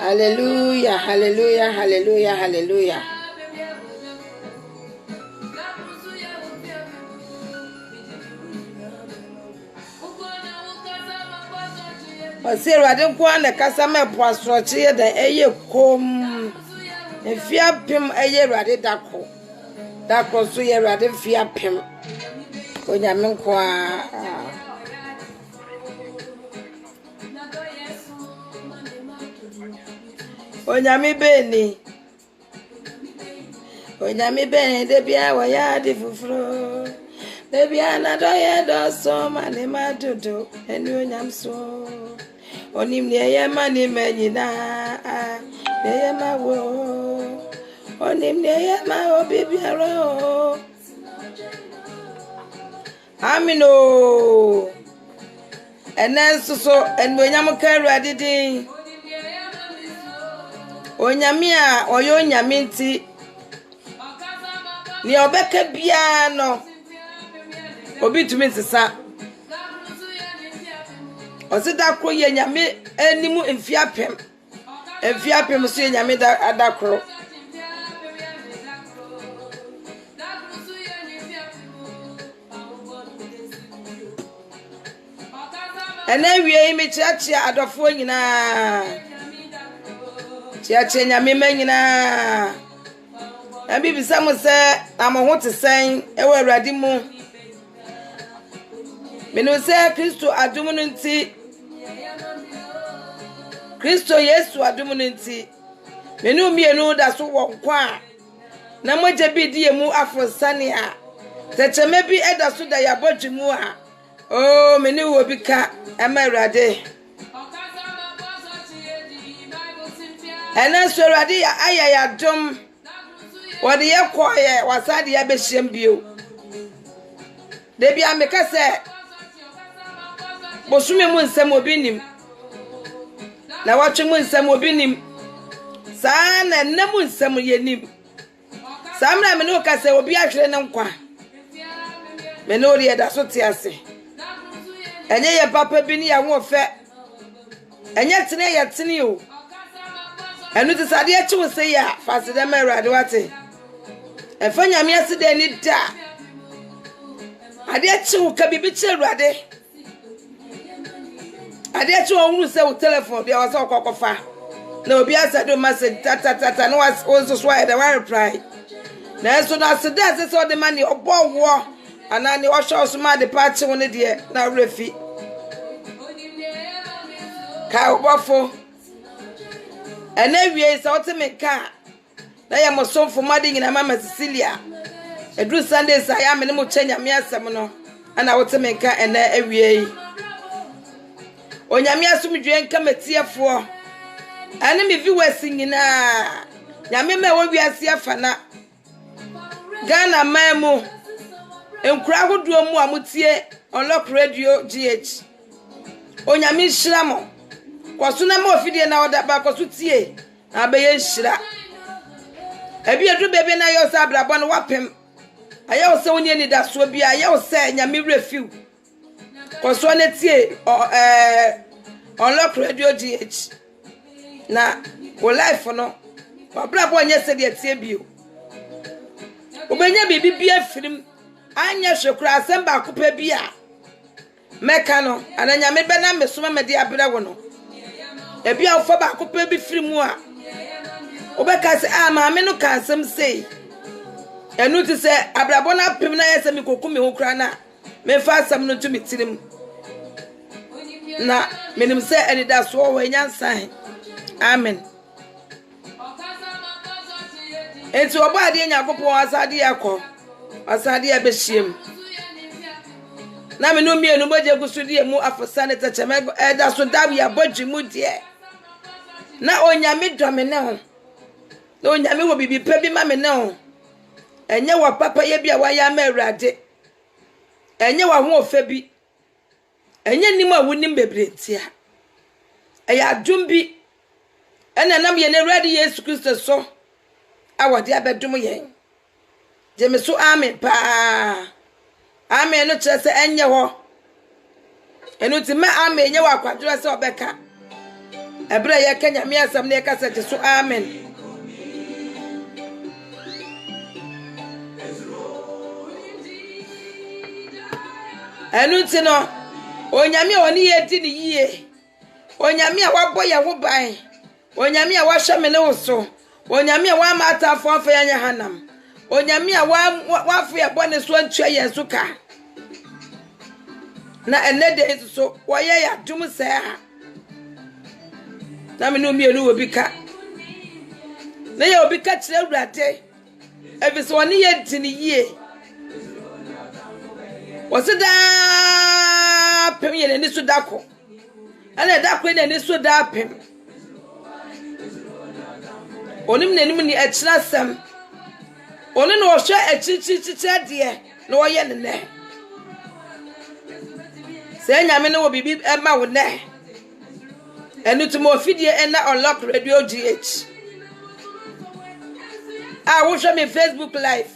Hallelujah, hallelujah, hallelujah, hallelujah. Ose Awurade nko na kasa me poasroche ye da eye kom. Efia pem eye Awurade dako. Dako so ye Awurade fia pem. Onyame nko a. Onyame beni. Onyame beni de bia wa ya de fufuro. De bia na do ye do so mane madodo. Eni onyam so. Onim ne ye mani menyina. Ne ye ma wo. Onim ne ye ma obi biaro. Amino. Enenso so enu onyam ka Awurade din. Onyame a oyo onyame nti ni obeka bia no obi tumi nsesa osida kro ye nyame animu mfiapem so ye nyame adakro ena wie mi chiachia adofo nyina chiachia nyame manyina na bibisa mo se amoho te sen ewa Awurade mu menu se Kristo adum no nti Kristo Yesu adum no nti menu mienu da so wo nkwa na moje bi die mu afrosane a techeme bi eda so da yabodwemu a oh menu wo bi ka ema Awurade ena so Awurade ya ayaya dum wadi ye koye wasade ya behiem bio de bia meka se bosume mu nsem obinim na watwe mu nsem obinim saa na nemu nsem yenim saa mra me no ka se obi ahwere ne nkwa me no ri eda so te ase enye ye papa bi ni ya wo fe enye tene ye tene o enu ti sade e chi wo se ya fasede ma Awurade wate efanya mi aside ni da ade chi wo ka bibi chi Awurade ade chi wo hunu se wo telephone bia wa se okokofa na obi asado message tata no was so why the reply na so na aside ase so de mani obowo anani o show so ma de party won de na refi ka obofo ena wie se o te me ka na ya mosomfo made nyina mama Cecilia edru Sunday sa ya me ne mo chanya me asem no ana wote me nka ena awie onyame asomdwe nka matiefo ane me viewers nyina nyame me wo wiase afana Ghana mamu enkura hodo mu amutie Unlock Radio GH onyame hyiramo kwaso na ma ofidie na oda ba kwaso tie abeye hyira ebi edu bebe na yo sa brabo no wapem aye se woni ni da so bia aye se nyame refiw kwaso na tie Unlock Radio GH na wo life no wa brabo nya se de tie bio obenya bibi bia firim anya hwekura asem ba kopa bia meka no ananya me be na mesoma me de abra wo no ebi afa ba kopa bi firimu a obeka se maame no ka asem sei enu ti se abrabo na pem na yese mi kokumi ho kura na me fa asem no tumi tirim na menim se eni da so wo nyansan amen enti obo ade nyakopo asade yakọ asade ya behiem na me no mienu moje gusudi mu afosane techeme eda so dawi abodwimu de na onyame dome ne ho na onyame wo bibi pa bi ma me ne ho enye wa papa ye bia wa ya ma Awurade enye wa ho ofa bi enye nim a wonim bebretia eya adum bi ena nam ye na Awurade Yesu Kristo so awade abedum yen jeme so amen pa amen no chese enye ho enu ti ma amen enye wa kwadura se obeka Ebra ye ka nyame asam ne ka sete so amen. Enu ti no onyame oni ye di ni yie. Onyame a wabɔ ye ho ban. Onyame a wahwe me ne wo so. Onyame a wa mata afo afa ya nya hanam. Onyame a wa afo ye bɔ ne so antua ye so ka. Na enede so wo ye ya dum se ha. Na me no mienu obi ka. Na ye obi ka kire awurade. Ebi so oni ye di ni yie. Wasida pem ye ne so dako. Ana dako ne so da pem. Onim nanim ni akira sam. Oni no hwe achichichichi de na wo ye ne ne. Se nyame ne wo bibi e ma wo ne. Enu to mo fidie e na unlock radio GH. Ah, wo hwe me Facebook live.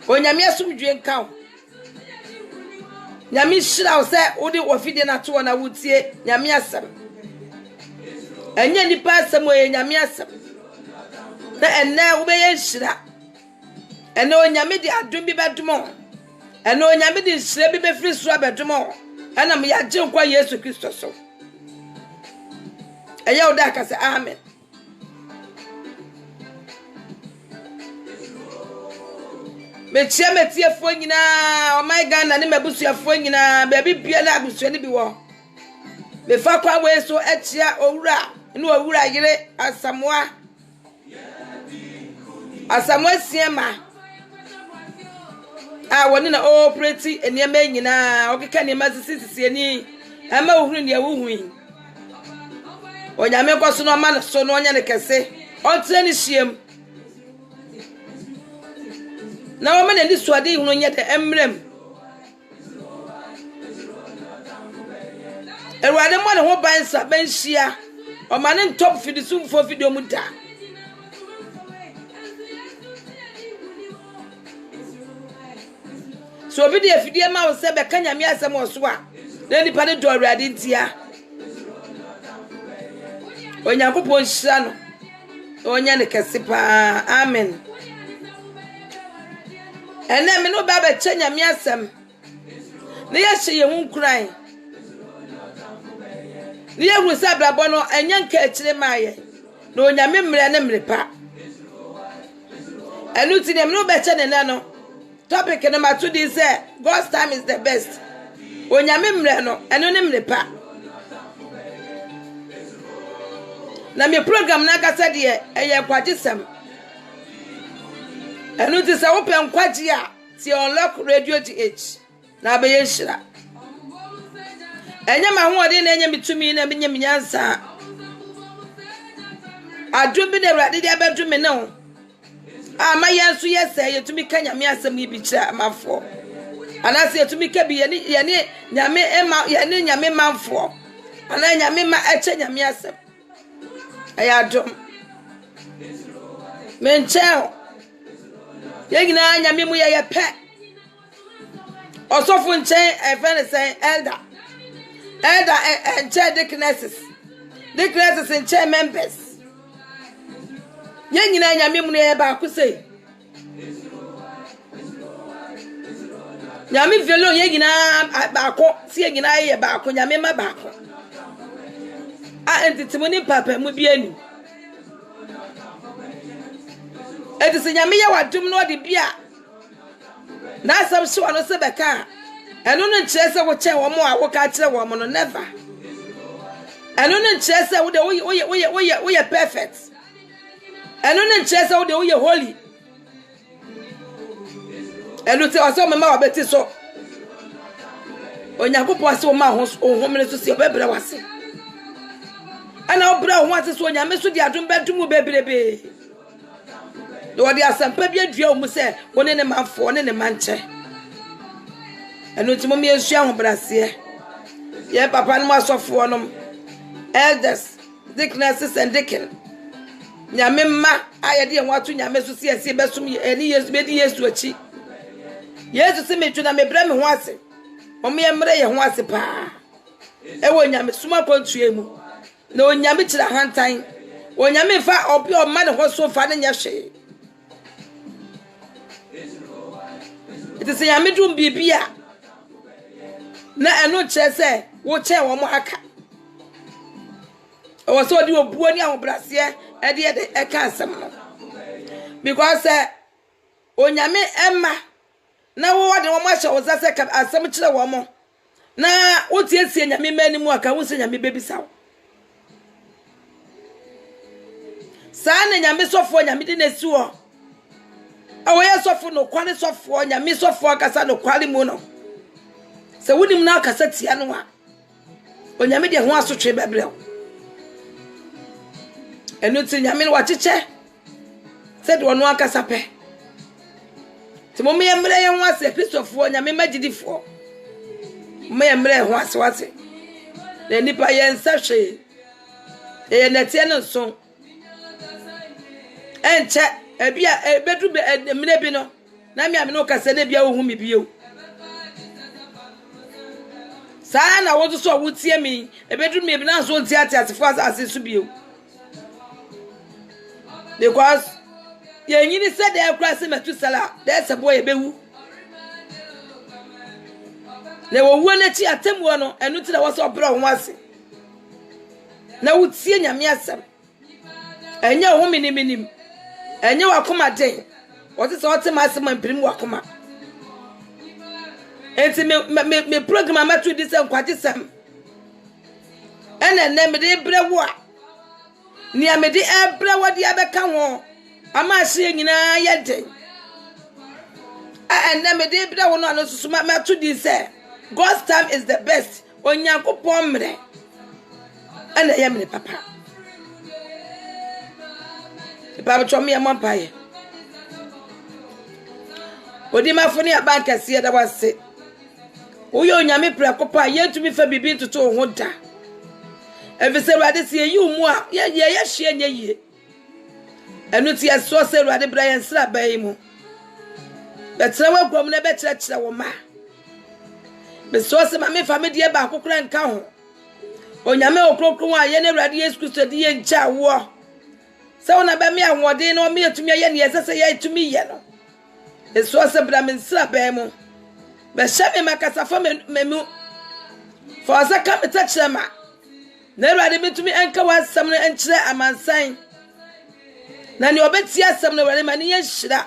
Onyame asumdwe nka. Nyame shira wo se wo de wo fidie na to na wutie nyame asam. Enye nipa asam wo nyame asam. Na enna wo be ye shira. Ene onyame de adom bi bedomo. Ene onyame de shira bi be firi so abedomo. Ana me ya je nkwa Yesu Kristo so. Eya oda ka se amen. Metie fo nyina oh my God na ne mabusuafo nyina ba bi bia na abusu ne bi wo. Me fa kwa we so echia owura ne owura yire asamoa. Asamoa siema. Ah woni na operate eniema nyina okeka ne mazisisi ani ama ohuru ne awuhu. Onyame kwaso no ma no so no onya ne kese. Ontre ne hiem. Na wo me ne suade ihunu nye de emrem. Erwade mo ne ho ban sa ban hia. O ma ne top fidisu fo video mu da. So obi de afidie ma wo se be ka nyame asem wo so a. Na nipa ne do awrade ntia. Onyankopon hira no. Onya ne kese pa. Amen. Ene me no ba be che nyame asem. Ne ye hye ye hu kran. Ne ye hu sa blabo no enya nka akire maaye. Na onyame mre ne mre pa. Enu ti ne me no be che ne no. Topic no matu di say God's time is the best. Onyame mre no enu ne mre pa. Na me program na kasa de eye kwagisem. Enu ti say open kwaji a ti unlock radio GH. Na be ye hira. Enya ma ho ode na enya mitumi na be nya minyansa. Adum bi na Awurade de abedu me no. Ama yensu yese yetumi ka nyame asem yi bi kira amafo. Anase yetumi ka bi ye nyame ema ye nyame manfo. Ana nyame ma eche nyame asem. Ayadom. Mencheo. Yegina nyame mu ye pe. Osofo nchen efene sen elder. Elder and chair deaconesses. Deaconesses and chair members. Yegina nyame mu ye ba ku sei. Nyame velo yegina ba ko, si yegina ye ba ko nyame ma ba ko. A entitimoni papa mu bienu. Edise nyame ye wadum no de bia. Na asam so ano se beka. Eno no nkyere se wo che wo mo a wo ka kire wo mo no never. Eno no nkyere se wo de wo ye perfect. Eno no nkyere se wo de wo ye holy. Eno te aso mama wa beti so. Onyankopon ase wo ma ho homene so se obebere wase. Ana obra ho ase so onyame so di adom bedum bebrebe. Do di asampa bi adua wo mu se woni ne manfo ne manche. Eno ti mo me esua ho brase. Ye papa no asofo no elders, deaconesses and deacon. Nyame ma ayede en watu nyame so se ese besum eni Yesu be di Yesu achi. Yesu se metu na mebrɛ me ho ase. Mo me emre ye ho ase pa. E wo nyame suma kontua mu. na onyame kira hantan onyame fa obi o ma ne ho so fa ne nya hwe it is yame dum bibia na eno kire se wo che wo mo aka o so di obuo ni ahobrase e de e ka asem no because onyame emma na wo de wo ma hye wo zase ka asem kire wo mo na wo tiesie nyame mani mu aka wo se nyame bebisa wo sa na nyame sofo nyame de nesi wo awoye sofo no kwale sofo nyame sofo akasa no kwale mu no se wonim na akasa tia no a onyame de ho asotwe bebre enu ti nyame wa cheche se de ono akasa pe ti mo me mre ye ho ase Christopher nyame magidifo me mre ho ase wase na nipa ye nsa hwe ye netie no so enche ebia ebedu mre bi no na me no kasa na bia ohun mi bio sa na wo so wutie mi ebedu me bi na so ntia asefo asesu bio because ye nyini said they cross Metusala there's a boy bewu na wo wu na chi atemu no enu ti na wo so bro ho ase na wutie nyame asem enye ho minim enye wakoma den wo ti so wo ti ma asem ampirim wakoma enti me program amatu di se nkwaje sem ene me de brewo a ni amede ebrewo de abeka ho ama ahye nyina yede ene me de brewo no ano susu matu di se God's time is the best onyankopon mre ene ye mre papa baba chomi ya mampaye odi mafoni abankase da wase uyo nyame prekopa yetumi fa bibi tutu ho da efese ruade se yi umu a ye hye nya yie enu ti eso se ruade bra yen sra bayi mu betre wagwam na betre wo ma be so se ma me fa me die ba kokora nka ho onyame okrokro a ye na ruade Yesu Kristo di ye ncha wo se wona ba me ahode na o me etumi ye ne yesese ye etumi ye no eso se bra me sra bayi mu be shame makasa fo memu for se ka metachre ma na ruade metumi enka wasam no enkyere amansan na ne obeti asam no ruade ma ne ye hyira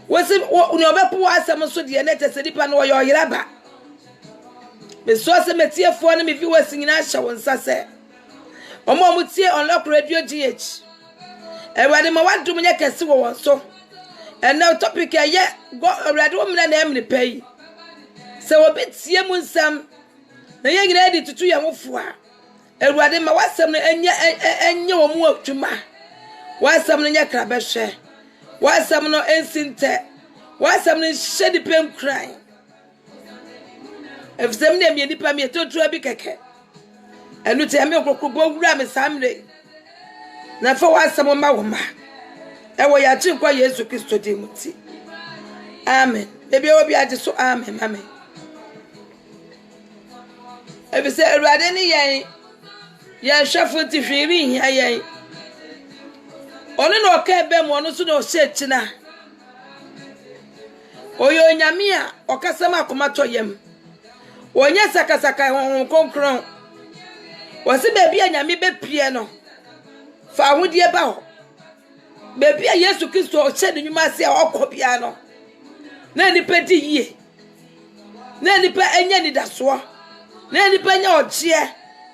wose ne obepo wasam so de ne tese dipa no yo yeraba me so se metiefo no me fi wasi nyina hye won sase omo mutie unlock radio GH ruade ma wadum nya kese wo won so and now topic ye go ruade wo mna na emne pay se obetie mu nsam na ye nyina di tutu ya mofo a ruade ma wasam no enye wo mu atwuma wasam no nya krabehwe wasam no ensinte wasam no shedi pem cry efsem na mi dipa mi totu abi keke enu te me kokko bo wura me samre na fa wasam ma wo ma ewo ya chi kwa Yesu Kristo di muti amen ebi obi age so amen amen efse ruade ni yen hwefo ti hwiri hia yen ono no ka ebe mo no so no hye china oyo nyame a okasam akomato yem onye sakasaka hon konkron wose bebi anyame bepie no fa hodie ba ho bebi a Yesu Kristo o hye nyuma ase a okobia no na ni pedi yie na ni pa enya ni daso na ni pa nya oje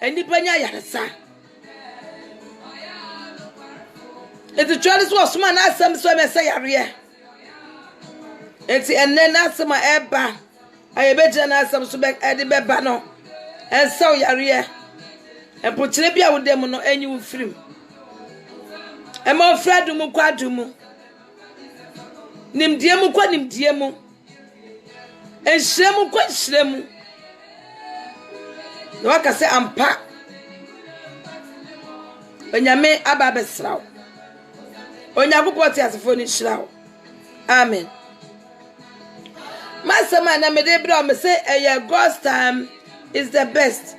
eni pa nya yaresa eti twale so osuma na asem so me say yare eti enne na asema eba ayebeje na asem so be edi beba no ensaw yare empochire bia wodem no enyi wo firim ema ofradu mu kwadu mu nimdie mu kwa nimdie mu enhire mu kwa nhire mu no akase ampa onyame aba besraw onyakopoti asefo ni hyiraw amen masama na mede bra me say God's time is the best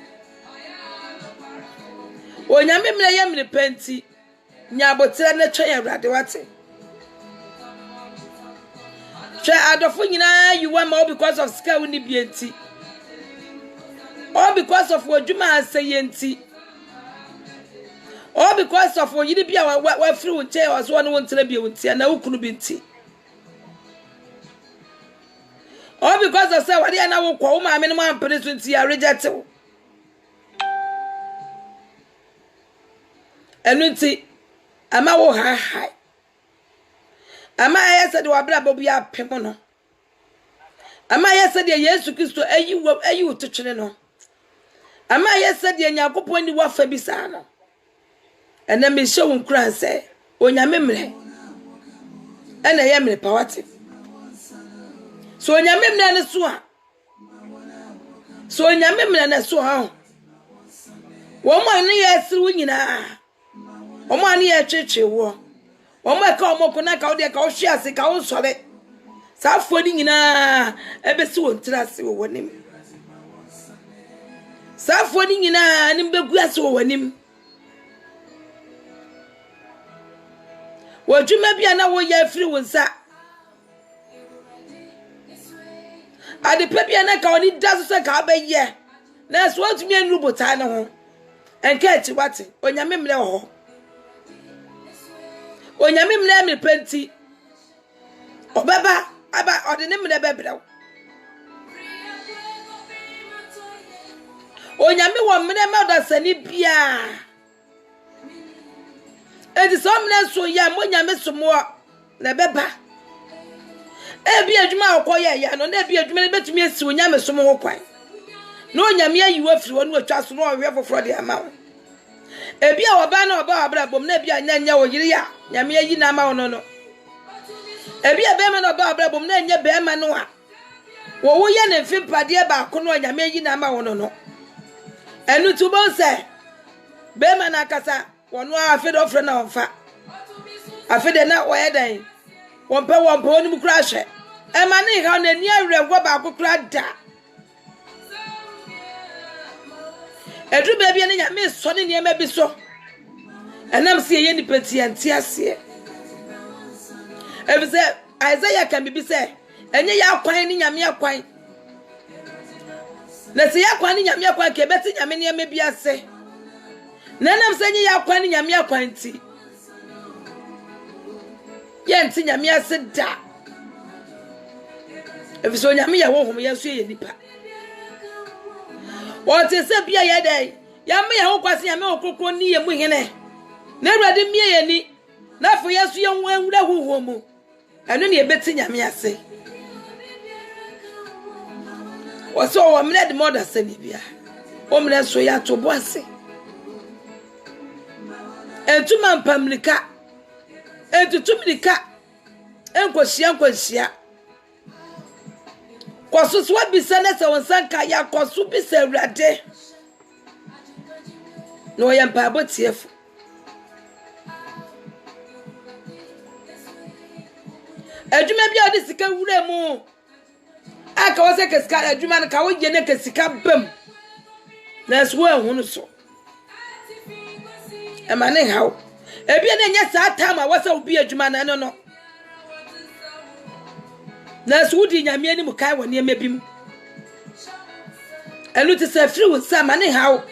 onyame mra ye mre penti nya botere na twa ya urade wate twa adofo nyina yiwa ma because of sika woni bienti all because of wodwuma asayenti all because of yiri bia wa free wonche oso won wontere bia wontia na wukunu binti all because of say wade na wo kwa wo ma me no man pere so ntia reject wo enunti ama wo ha ama ayese de wabra babu ya pemo no ama ayese de Yesu Kristo ayi wo twetwene no ama ayese de Nyankopon ni wafa bisa no ena me hye wo nkran se onyame mre ena ye mre pawate so onyame mre ne so a so onyame mre ne so ha wo mo ne yesiri wo nyina wo mo ne ye twetwe wo wo mo ka wo ko na ka wo de ka wo hwe ase ka wo sore sa afodi nyina ebesi wo ntirase wo wonim sa afodi nyina nim begu ase wo wonim wodwuma bia na wo ya free wo nsa ade pe bia na ka oni da so ka ba ye na so atumi anu botan ne ho enka echi wate onyame mle ho onyame mle me penti obeba aba ode ne mle bebrew onyame wo mle ma da sani bia edi so mle so ya mo nyame somo na beba ebi adwuma akoye ya no na ebi adwuma ne betumi esi onyame somo ho kwan no onyame ayiwa firi wonu atwa so no ohwe foforo de ama ebi a oba na oba abra bom na ebi anya wo yiri ya nyame ayi na ama wono no ebi a be ma na oba abra bom na anya be ma no a wo ye ne mfimpade ba ko no nyame ayi na ama wono no enu tubo se be ma na kasa wono afede ofre na onfa afede na wo yedan wompe oni mu kura hwe e ma ne ha na ni awrego ba ko kura da edu ba bia ne nyame so ne niam bi so enam se ye ni peti antiase e se Isaiah kan bi se enye ya kwan ni nyame akwan na se ya kwan ni nyame akwan ke beti nyame niam bi ase na enam se enye ya kwan ni nyame akwan ti yenti nyame ase da efiso nyame ya wo hom yeso ye nipa wote se bia ye dai yame ya ho kwase nyame okokro ni ye mu hene na awrade mie ye ni na fo yeso ye nwura huhu mu eno ne ebeti nyame ase woso wo mne de moda se ni bia o mne so ya to bo ase entuma mpamlika entutumlika enkohia kwaso so bisa na se wonsanka ya kwaso bisa awrade no ya mpa botiefo adwuma bia odi sika wura mu aka wose kesika adwuma na ka wo je ne kesika bam na so ehunu so e ma ne hawo ebi na nya sa tama wose obi adwuma na no na so di nyame ni mu kai woni emebim elu ti se free wo sa ma ne hawo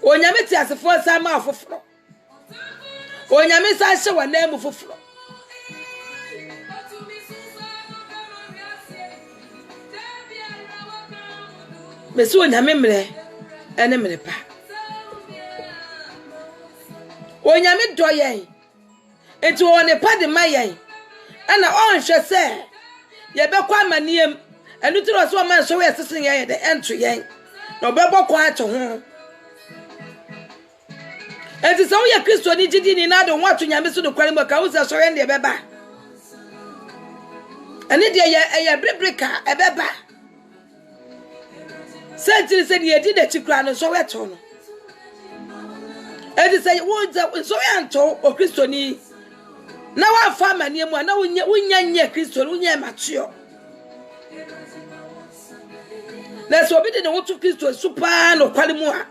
onyame ti asefo sa ma afoforo onyame sa hye wana mu foforo mesu onyame mre ene mre pa onyame doyen enti woni pa de mayen ana on hwe se ye be kwa maniem enu tiro so man so we sesen ye de ento yen no be bokwa ato ho enti so ye Kristo ni gidi ni na do wato nyame so do kware mo ka wo se so ye de be ba eni de ye brebreka e be ba sentiri se ni edi de chikra no so we to no edi se wo so ye anto o Kristo ni na wa fa manie mu na wunya nye Kristo wunya matio na so bi de wotu Kristo super no kwale mu a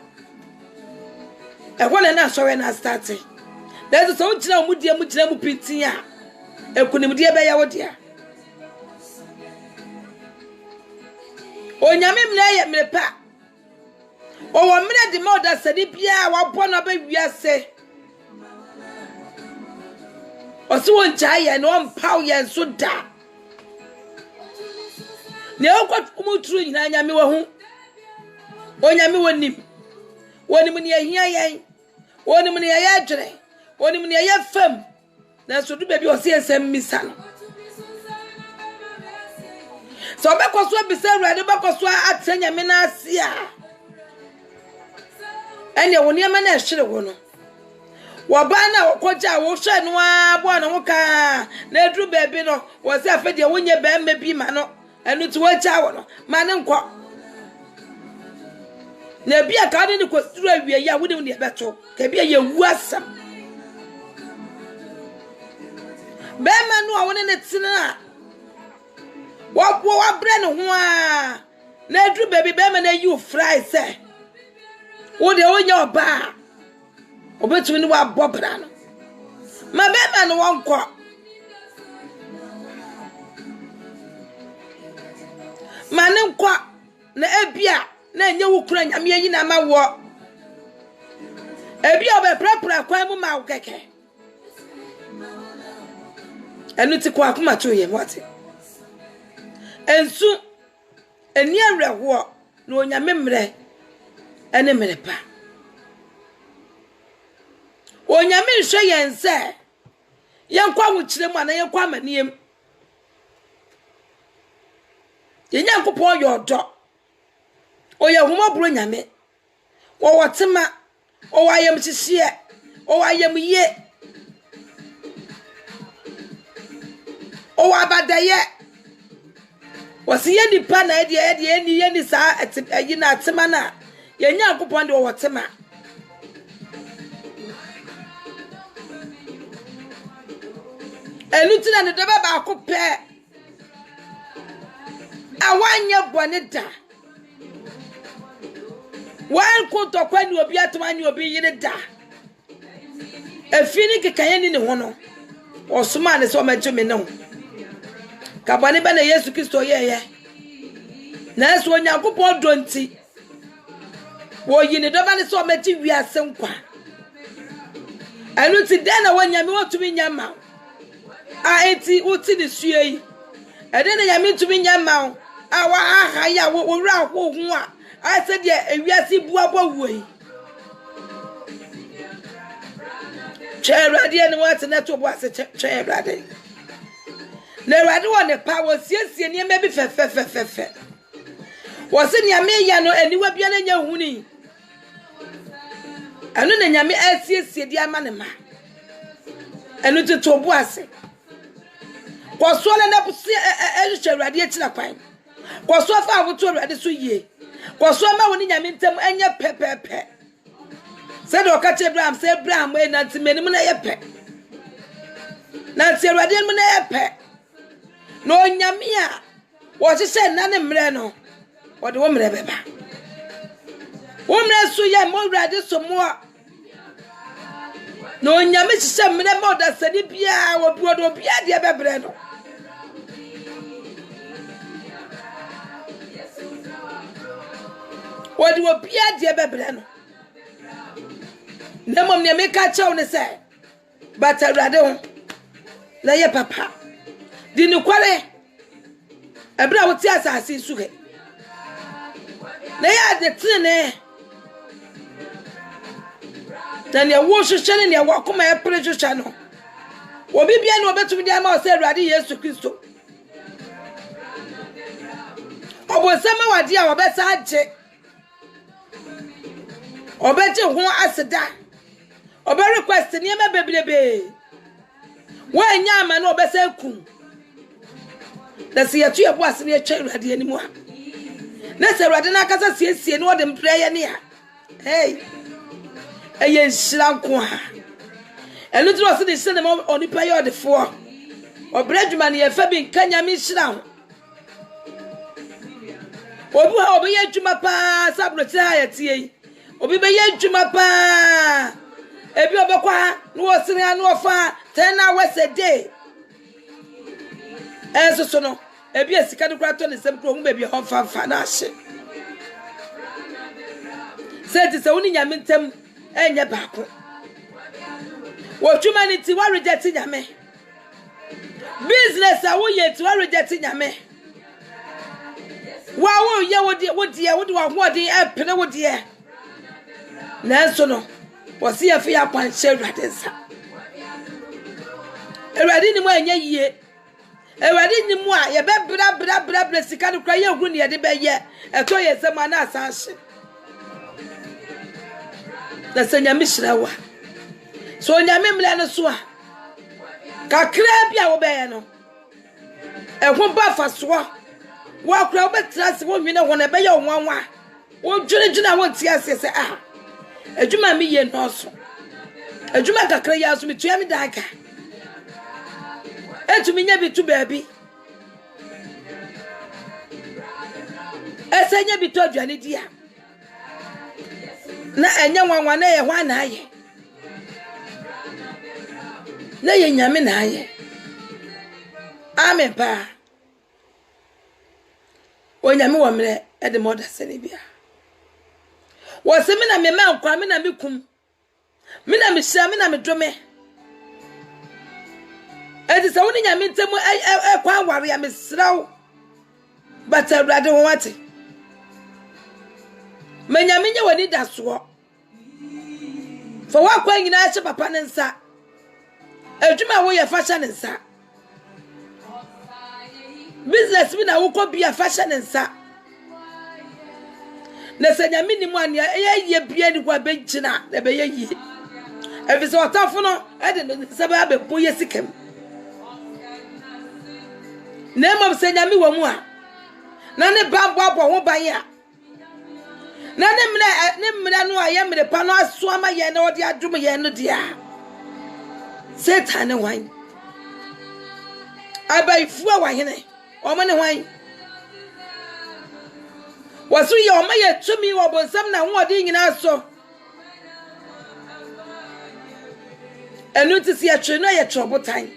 ehwo na sori na start there's so gina mu die mu gina mu pitin a ekunimdie be ya wo dia onyame mna ye mrepa o wo mna di ma oda sani bia wa bo na ba wiase o si won cha ye no mpaw ye so da ne okwa mu turu nyina nyame wo hu onyame wonim ne ahia yen wonim ne ye dwere wonim ne ye fam na so du ba bi o se ensem misa no so be koso bisa Awurade be koso atanya me na ase a ene woni ema na ehwere wo no wo ba na okoja wo hwe no abo na wo ka na edru ba bi no wo se afede wonye ba ma bi ma no enu ti wo cha wo no ma ne nko na bia ka de ni ko stru awie ya wo de ne beto ka bia ye wu asam be ma no wo ne tina wa bre no ho a na edru baby be ma na you fry say wo de wonya oba obetumi ni wa bobra no ma be ma no wonko ma ne nko na ebia na enye wo kura nyame yi na ma wo ebia obe prapra kwan mu ma wo keke enu ti kwa kuma to ye mwate ensu eni awreho na onyame mre ene mrepa onyame nhwe yense yenkwa wo kiremu ana yenkwa amaniem yenya nkopɔ yodo oye humobro nyame wo wotema o wayem hihie o wayem ye o wabadaye wasiye nipa na ye ni sa ayi na atema na yenya nkopɔ de wo wotema elutina ne doba ba akopɛ awanye bone da wan ko to kwani obi atoma ni obi yire da afini kekanye ni ne ho no osuma ne so mageme ne ho ka bone be na Yesu Kristo ye na so onyankopɔ donti wo yi ne doba ne so magi wiase nkwa anu ti den na wanyame wotumi nyama a enti uti ne sue yi ede na nyame tumi nyama a wa aha ya wo wura ho ho a I said, yeah, a wiasi buabo way. Chair ready and what's a network was a chair ready. No, I don't want the power, yes, and you maybe fe. Was in your mayano and you were beyond in your honey. And then Yami as yes, dear manema. And it's a tobuase. Was swollen up a chair ready at the pine. Was so far with 2 ready to ye. Kwasoma woni nyame ntem enye pepepe se do ka che Abraham se Abraham we na ntimeni mu na ye pe na ti Awurade mu na ye pe no nyame a wo hye na ne mre no wo de wo mre beba wo mre so ye mo Awurade so mo no nyame hye mre mo da sani bia wo buo do bia de bebre no what do you be dear Bebrano? Nemom ne make a chow ne say, but I rather lay a papa. Didn't quale a brow tears I see sugar. They are the tin then your wash channel your walk on my pleasure channel. Will be no better with their mouth said Raddy yes to Christo. Or was some idea of better I check. Obeje ho aseda obe request ni ema beblebe wa nya ama na obesa ku da se yetu ebo ase ne twa Awurade ani mu a na se Awurade na akasa siesie no de prayer ne a hey eye nhira nko a elu tro se de se ne mo onipa ye odefo obradwuma ne ye fa bi nkanya mi nhira ho obu ha obe ye adwuma pa sabro ti ha ye tie obi be ye dwuma pa ebi obekwa no osiri no ofa 10 hours a day so no ebi esika no kra to ne sem kro hu be ho fa na hye say ti se woni nyame ntem enye baako wo humanity wa reject nyame business a wo ye ti wa reject nyame wa wo ye wodi wa hoodin e pene wodi e na so no wo se ye fi akwan hye Awurade nsa Awurade ni mo enye yie Awurade ni mo a ye be bra sika no kra ye ogru ne ye de be ye eto ye se ma na asanhye na se nyame hyirawa so nyame mle no so a kakra bia wo be ye no ehwo ba fa so wo kra wo betra se wo nwene ho na be ye onwanwa wo dwene wo ntia se se adwuma mi ye no so adwuma kakra ya so mi tua mi danka etumi nya bitu baabi esenya bitu aduane dia na enya nwanwa na ye hwa na aye na ye nyame na aye amen pa onyame wo mre e de moda sene bia wo se me na me ma nkwa me na me kum me na me hia me na me dome edi se woni nyame ntemu kwa ware ya me sraw but Awurade wo wate me nyame nya wani da so for wa kwa nyina a che papa ne nsa adwuma wo ye fashion nsa business bi na wo ko bia fashion nsa na se nyame ni mu ania ye bia ni kwa benchina na be ye yi ebi se otafo no e de se ba be boye sikam na mom se nyame wo mu a na ne bambo abo ho ban ya na ne mra no aye mre pa no aso ama ye na odi adum ye no dia Satan wan abaifu a wahene o ma ne wan wasu ye o ma ye tumi wo bonsam na ho odi nyina so enu ti se atwe no ye trobotan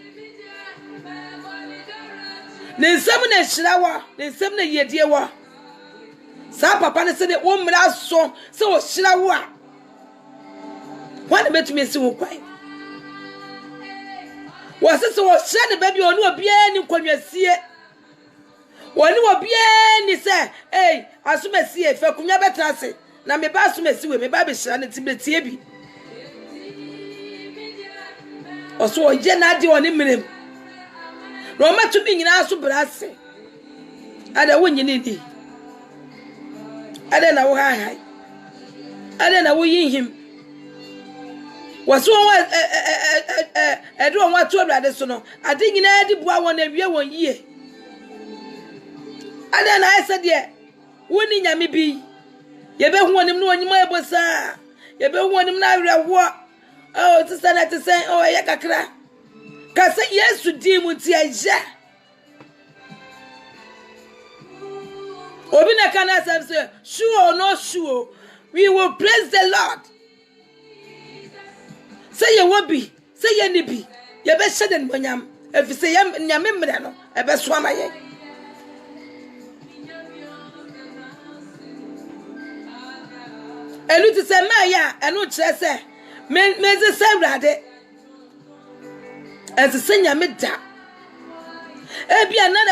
ne nsam na hyirawa ne nsam na yedie wa sa papa ne se de wo mra so se wo hyirawa wan betumi se wo kwai wasese wo hye ne ba bi oni obia ni kwanwasie woni obia ni se asumasie fa kunwa betrase na me ba asumasi we me ba be hyira ne tibetie bi oso oje na ade oni mrem no ma tu bi nyina so brase ada wo nyini di ada na wo ha ada na wo yinhim waso won edo won atu Awurade so no ade nyina di bua won awie won yie ada na ese de woni nyame bi ye be hu onim no onyima ebosa ye be hu onim na awrewo tisa na tisa ye kakra ka se Yesu di mu ti aja obi na kana say sure or not sure we will praise the Lord. Say ye wobi, say ye nibi, ye be sheden monyam, if say ye nyame mre no, e be so amaye. Enu ti se ma ya, enu kire se, me ze se Awurade. E se nyame da. E bia na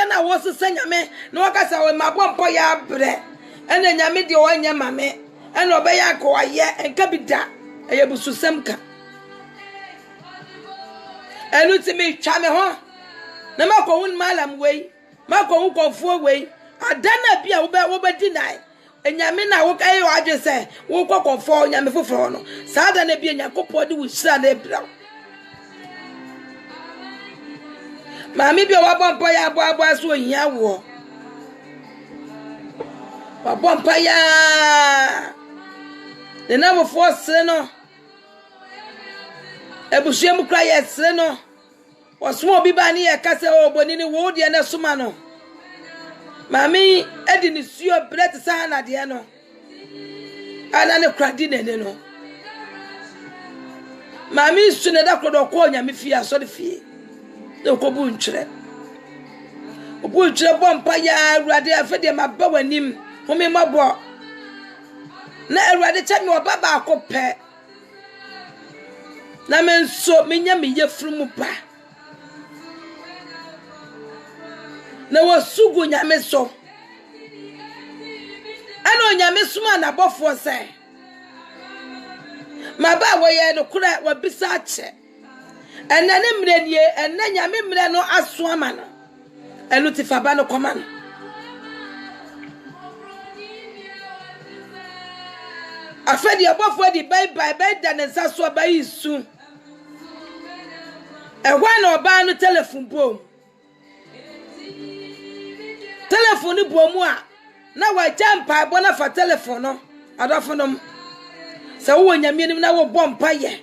na wo se nyame, na wakasa we mabọ mpo ya bre. Ena nyame de wo nya mame, ena obe ya ko aye, enka bi da. Eyebusu semka enu ti mi twa me ho na mako hun malam wei mako hu konfo wei adana bia wo be deny enyame na wo kai wo adwe se wo konfo nyame foforo no sa adana bia nyakopɔ de wo hira na ebra mami bia wa bompa ya abo aso hia wo wa bompa ya de na wo force no ebusuem kra yesre no oso obi ba ne yakase oboni ni wo de na soma no mami edi ni suo bret sa na de no ana ne kradi ne no mami su ne da kodo ko nyame fie aso de fie ne ko bu ntwere obu ntwere bompa ya awurade afede maba wanim home mabo na awurade chami obaba akopɛ na menso menya meyefuru mu ba na wasugu nyame so ana nyame suma na bofo se maba woye no kura wabisa ache ena ne mrenie ena nyame mre no aso ama no enu tifaba no koma no afedi abofo di bye da ne saso abayi su ehwa na oba no telephone bom telephone bomu a na wa jampa bo na fa telephone no adofo no se wo nyame nim na wo bompa ye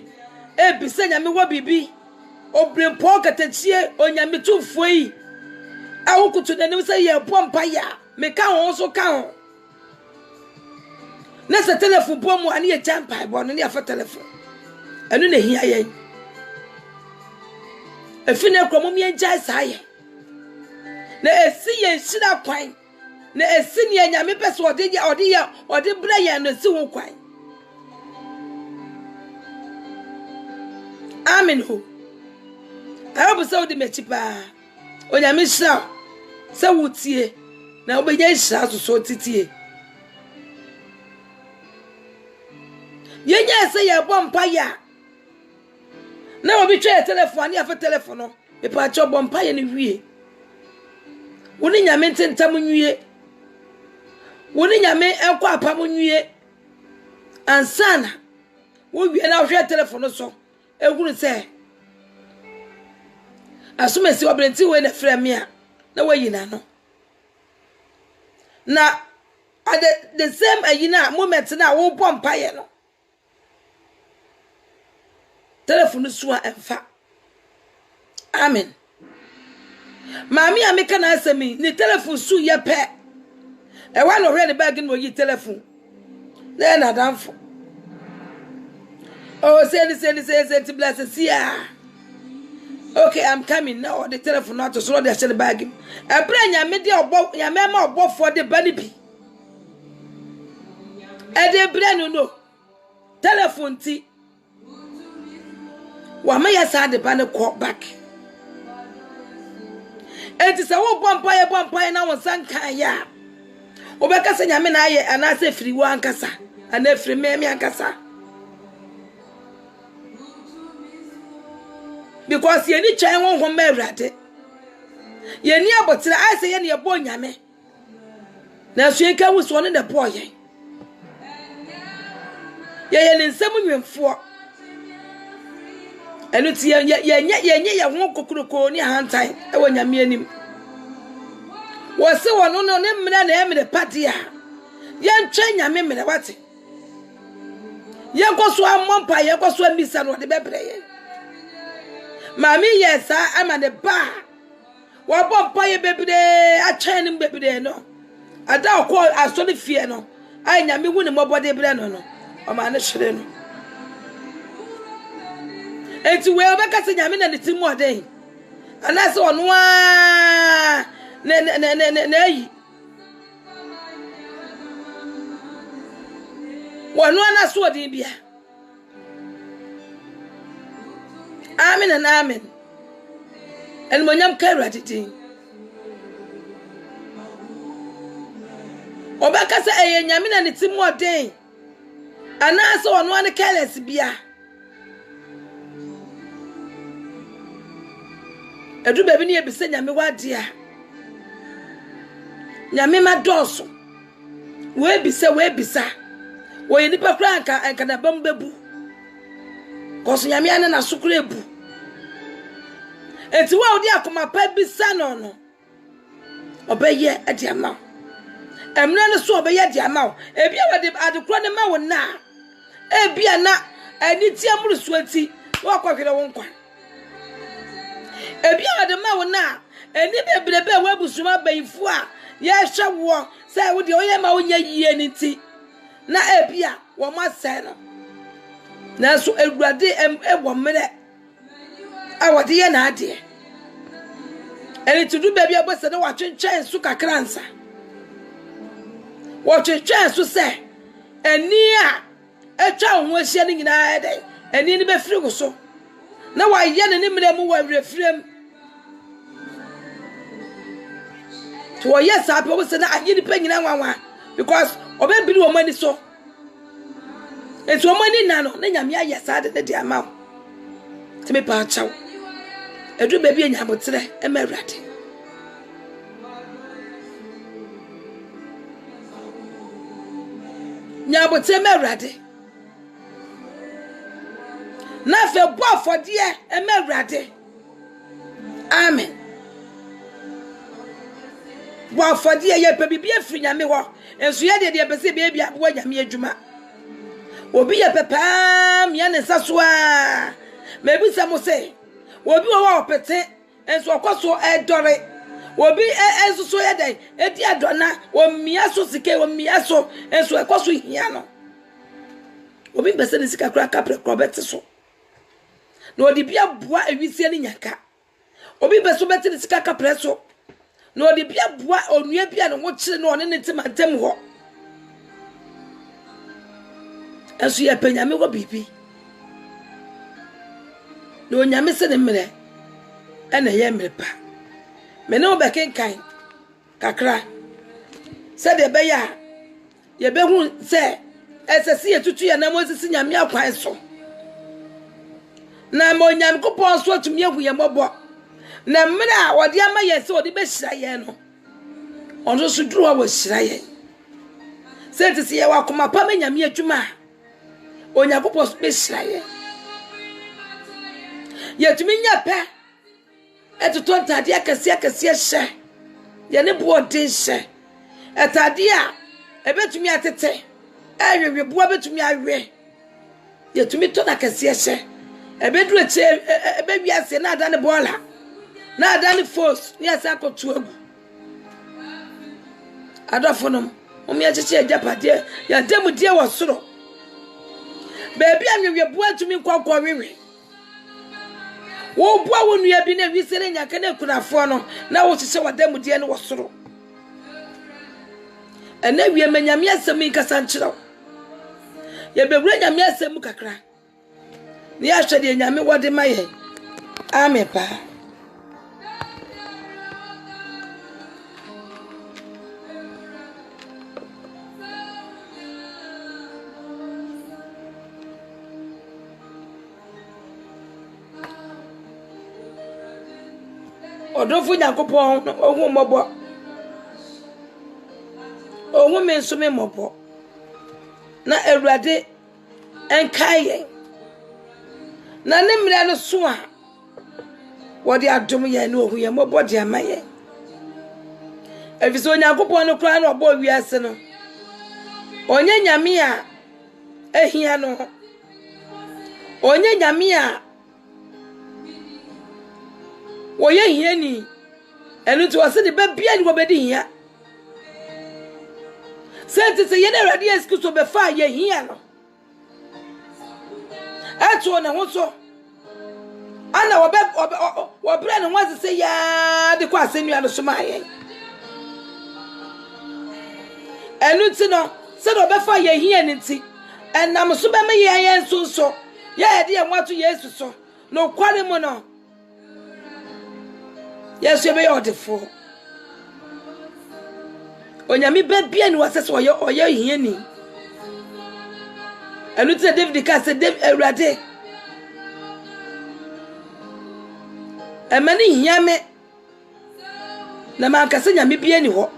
ebi se nyame wo bibi obrempo katachie onyame tumfo yi awokutu nanim se ye bompa ya me ka ho so ka ho na se telephone bomu ani ye jampa bo no ne fa telephone enu na hia ye efine kromom ye jai saye na esi ye shira kwan na esi ne nyame pese ode bra ye no si wo kwan amen ho ayo so de mechipa onyame shira se wutie na obenya shira so titie yenya se ye bompa ya na obi twa telephone ya fa telephone no e pa cho bompa ye ni wie woni nyame ntentam nwie woni nyame enko apam nwie ansana wo wie na hwe telephone so eguru se asumesi obrenti we na frame a na wayina no na at the same ayina moment na wo bompa ye no telephone suwa emfa amen mami ameka na asemi ni telephone su ye pe e wa no hwe ne bag no yi telephone na danfo oh say ti bless sia okay I'm coming now the telephone not to so the shell bag e bra nyame de obo nyame ma obo for the bani bi e de bra no telephone ti wa ma ya sa de bani call back enti se wo bompa ye na won san kan ya obeka se nyame na aye anase firi wo ankasa ana firi me ankasa because ye ni chan won hom mawrade ye ni abotre ai se ye ne ye bo nyame na so ye ka wuso ne de bo ye ni nsem nwemfo enu ti ye ho kokuroko ni hantan e wo nyame anim wo se wono no ne mra na emre patia ye ntwa nyame mre wate ye koso amompa ye koso amisa no de bebre ye mami yesa ama ne ba wo bompa ye bebre a chen bebre no ada ko aso ne fie no ai nyame hu ne mobode bre no o ma ne hire no enti we obeka se nyame na ne timu oden anase ono a ne yi wono na so odin bia amen and amen en monyam karaditi obeka se eye nyame na ne timu oden anase ono ne careless bia edu bebi ni ebise nyame wade a nyame ma doso we bisa wo ye nipa kra anka na bam bebu koso nyame ane na sukure ebu enti wa odi akoma pa bisa no obeye ade ama emre no so obeye ade ama ebi wade adekro ne ma wo na ebi na ani ti amuru so ati wo kwahwere wo nkwa ebi wade ma wo na eni bebrebe wa busuma bayifu a ye hwe wo say wo de oye ma wo nya yie ni ti na ebia wo ma se no na so awurade ewo mere awode ye na ade eni tudu baby abose na watwentwen so kakransa watwentwen so se eni a etwa ho ahia ni nyina ede eni ni be firi go so na wa ye ne mere mu wa refrem to yes abi abose na ayi ni pa nyina nwanwa because obebiri wo mani so etu wo mani na no na nyame aye saade ne dia ma ti me pa chaw edu baby enya botere e ma awurade nya botere ma awurade na fe bo afode e ma awurade amen bo afode ye pa bibia firi nyame ho enso ye de pese be abo nyame adwuma obi ye papa me ne saso a mebi se mo se obi wo opete enso okoso edore obi enso so ye den edi adona o mia so sike o mia so enso ekoso hia no obi pese ne sika kra kapre krobet so no odi bia boa ewisie ni nyaka obi pese beti ne sika kapre so no odi bia boa onua bia no wo kire no one ne timantem ho enso ye penyame go bibi no nyame se ne mere ena ye mere pa me ne obekenkan kakra se de be ya ye be hu se esese ye tutu ye na mosisi nyame akwan so na mo nyame kopon so atumi ehu ye mobo na mere a wode ama ye se wode be hira ye no onso so duru wa hira ye se tisi ye wa koma pa me nyame adwuma onya kopon be hira ye yetumi nya pe etuto ntade akase hye ye ne bo odin hye etade a ebetumi atete awewe bo betumi awe yetumi to na kase hye ebedu eche ebewi ase na ada ne bola na ada ne force ni asa akotu agu adofo no omi acheche ajapade ya demu die wo soro beebi awewe bo atumi kwakwa wewe wo bua wo nua bi na wisere nyaka na kunafo no na wo hyehyɛ wadam die ne wo soro ena wie manyame asɛm nkasa nkyerɛw ye bewura nyame asɛm kakra ne ya hwɛ de nyame wode ma ye amen pa odofo nyakopon ohun mobo ohun me nso me mobo na awurade enkaye na ne mra no so a wode adom ye na ohun ye mobo de amaye efiso nyakopon no kra na obo wiase no onye nyame a ehia no onye nyame a woye hiani enu to wase de babia ni wobedi hia se ye na awurade eskuso be fa ye hia no eto na ho so ana wobre ne ho se ya de kwa asenu no so ma ye enu ti no se do be fa ye hia ni ti enam so be me ye nso ye de ye mwato Yesu so no kware mu no yes, you be odefo. Onyami bebia ni wasese oye hiani. Enu ti David ka se David Awurade. Emani hiame. Na mankase nyame bia ni ho.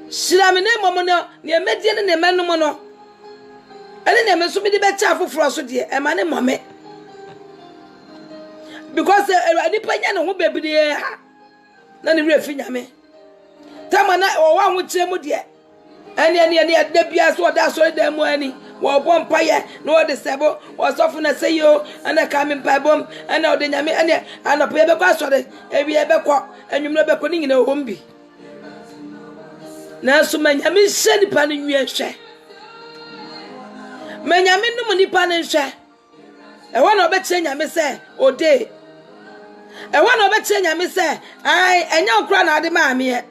Shira me ne momo no, ne emedie ne menum no. Ene ne meso bi de be cha afoforo so de emane mome. Because Awurade panya no ho bebide ha na ne refi nyame tama na wo wa ho kire mu de ene da bia so da so da mu ani wo bom paye na wo de sebo wo sofo na seyo ana ka me pabom ana wo de nyame ene ana pe be kwa so de ebi e be kọ enwumre be kọ ni nyina wo mbi na so manyame hye nipa no nwie hwe manyame no nipa no hwe ewa na obekye nyame se ode ewa na obekye nyame se ai enya okra na ade maame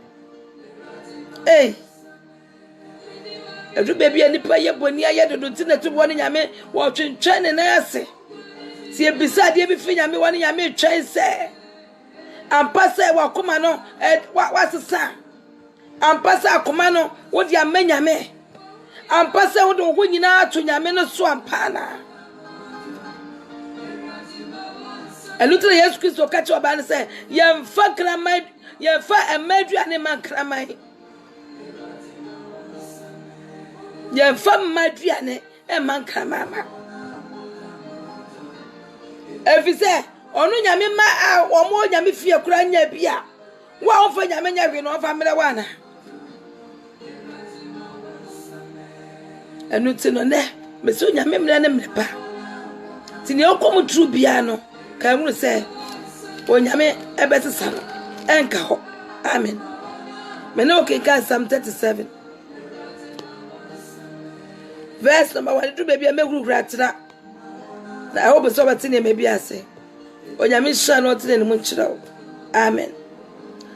edu baby nipa ye boni aye dodo tina tubo ne nyame wo twentwen ne na ase si ebisa de bi fi nyame wo ne nyame twen se ampa se wa koma no wa sesa ampa se akoma no wo di amanyame ampa se wo do ho nyina ato nyame no so ampa na elutre Yesu Kristo ka che oba ne se yemfa kramai yemfa amaduane man kramai yemfa maduane man kramama efise onu nyame ma omo nyame fie kura nya bia wa ofa nyame nya hwe no ofa mere wana enu ti no ne meso nyame mere ne mepa ti ne okom tru bia no ka mu se o nyame ebetesa no enka ho amen me no ke ka Psalm 37 verse number 1 do baby ameguru gratira na I hope so batine me bia se onyame hia no tene ne mu nkyirawo amen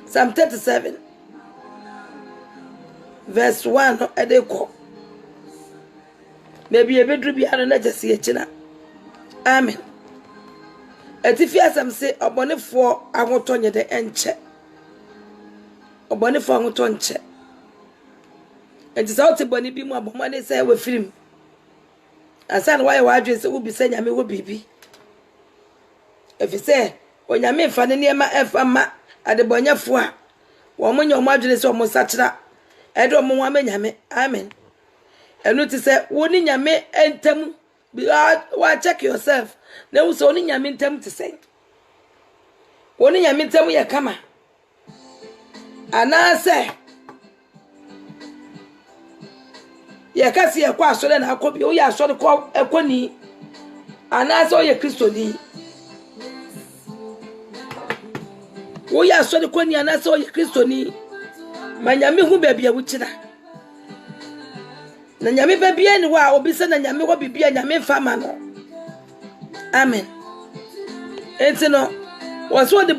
Psalm 37 verse 1 edeko maybe ebedru bia no na jese yechina amen etifi asam se obonefo ahotonye de enche obonefo ahotonche enti sa oti boni bi mu abomane se we film asan why wadwe se wo bi se nyame wo bibi efise onyame mfa ne niema efa ma adebonyafo a wo monye o madwene se o musatira edo o mo amanyame amen enu ti se wo ni nyame entamu wa check yourself na wo so ni nyame ntamu ti se wo ni nyame ntamu ye kama anase ye kasi ye kwa asore na akobi o ya asore ko ekoni anase o ye kristoni wo ya asore koni anase o ye kristoni manyame hu bebia wuchira na nyame bebia ni wa obi se na nyame wo bibia nyame fama no amen enti no wo so de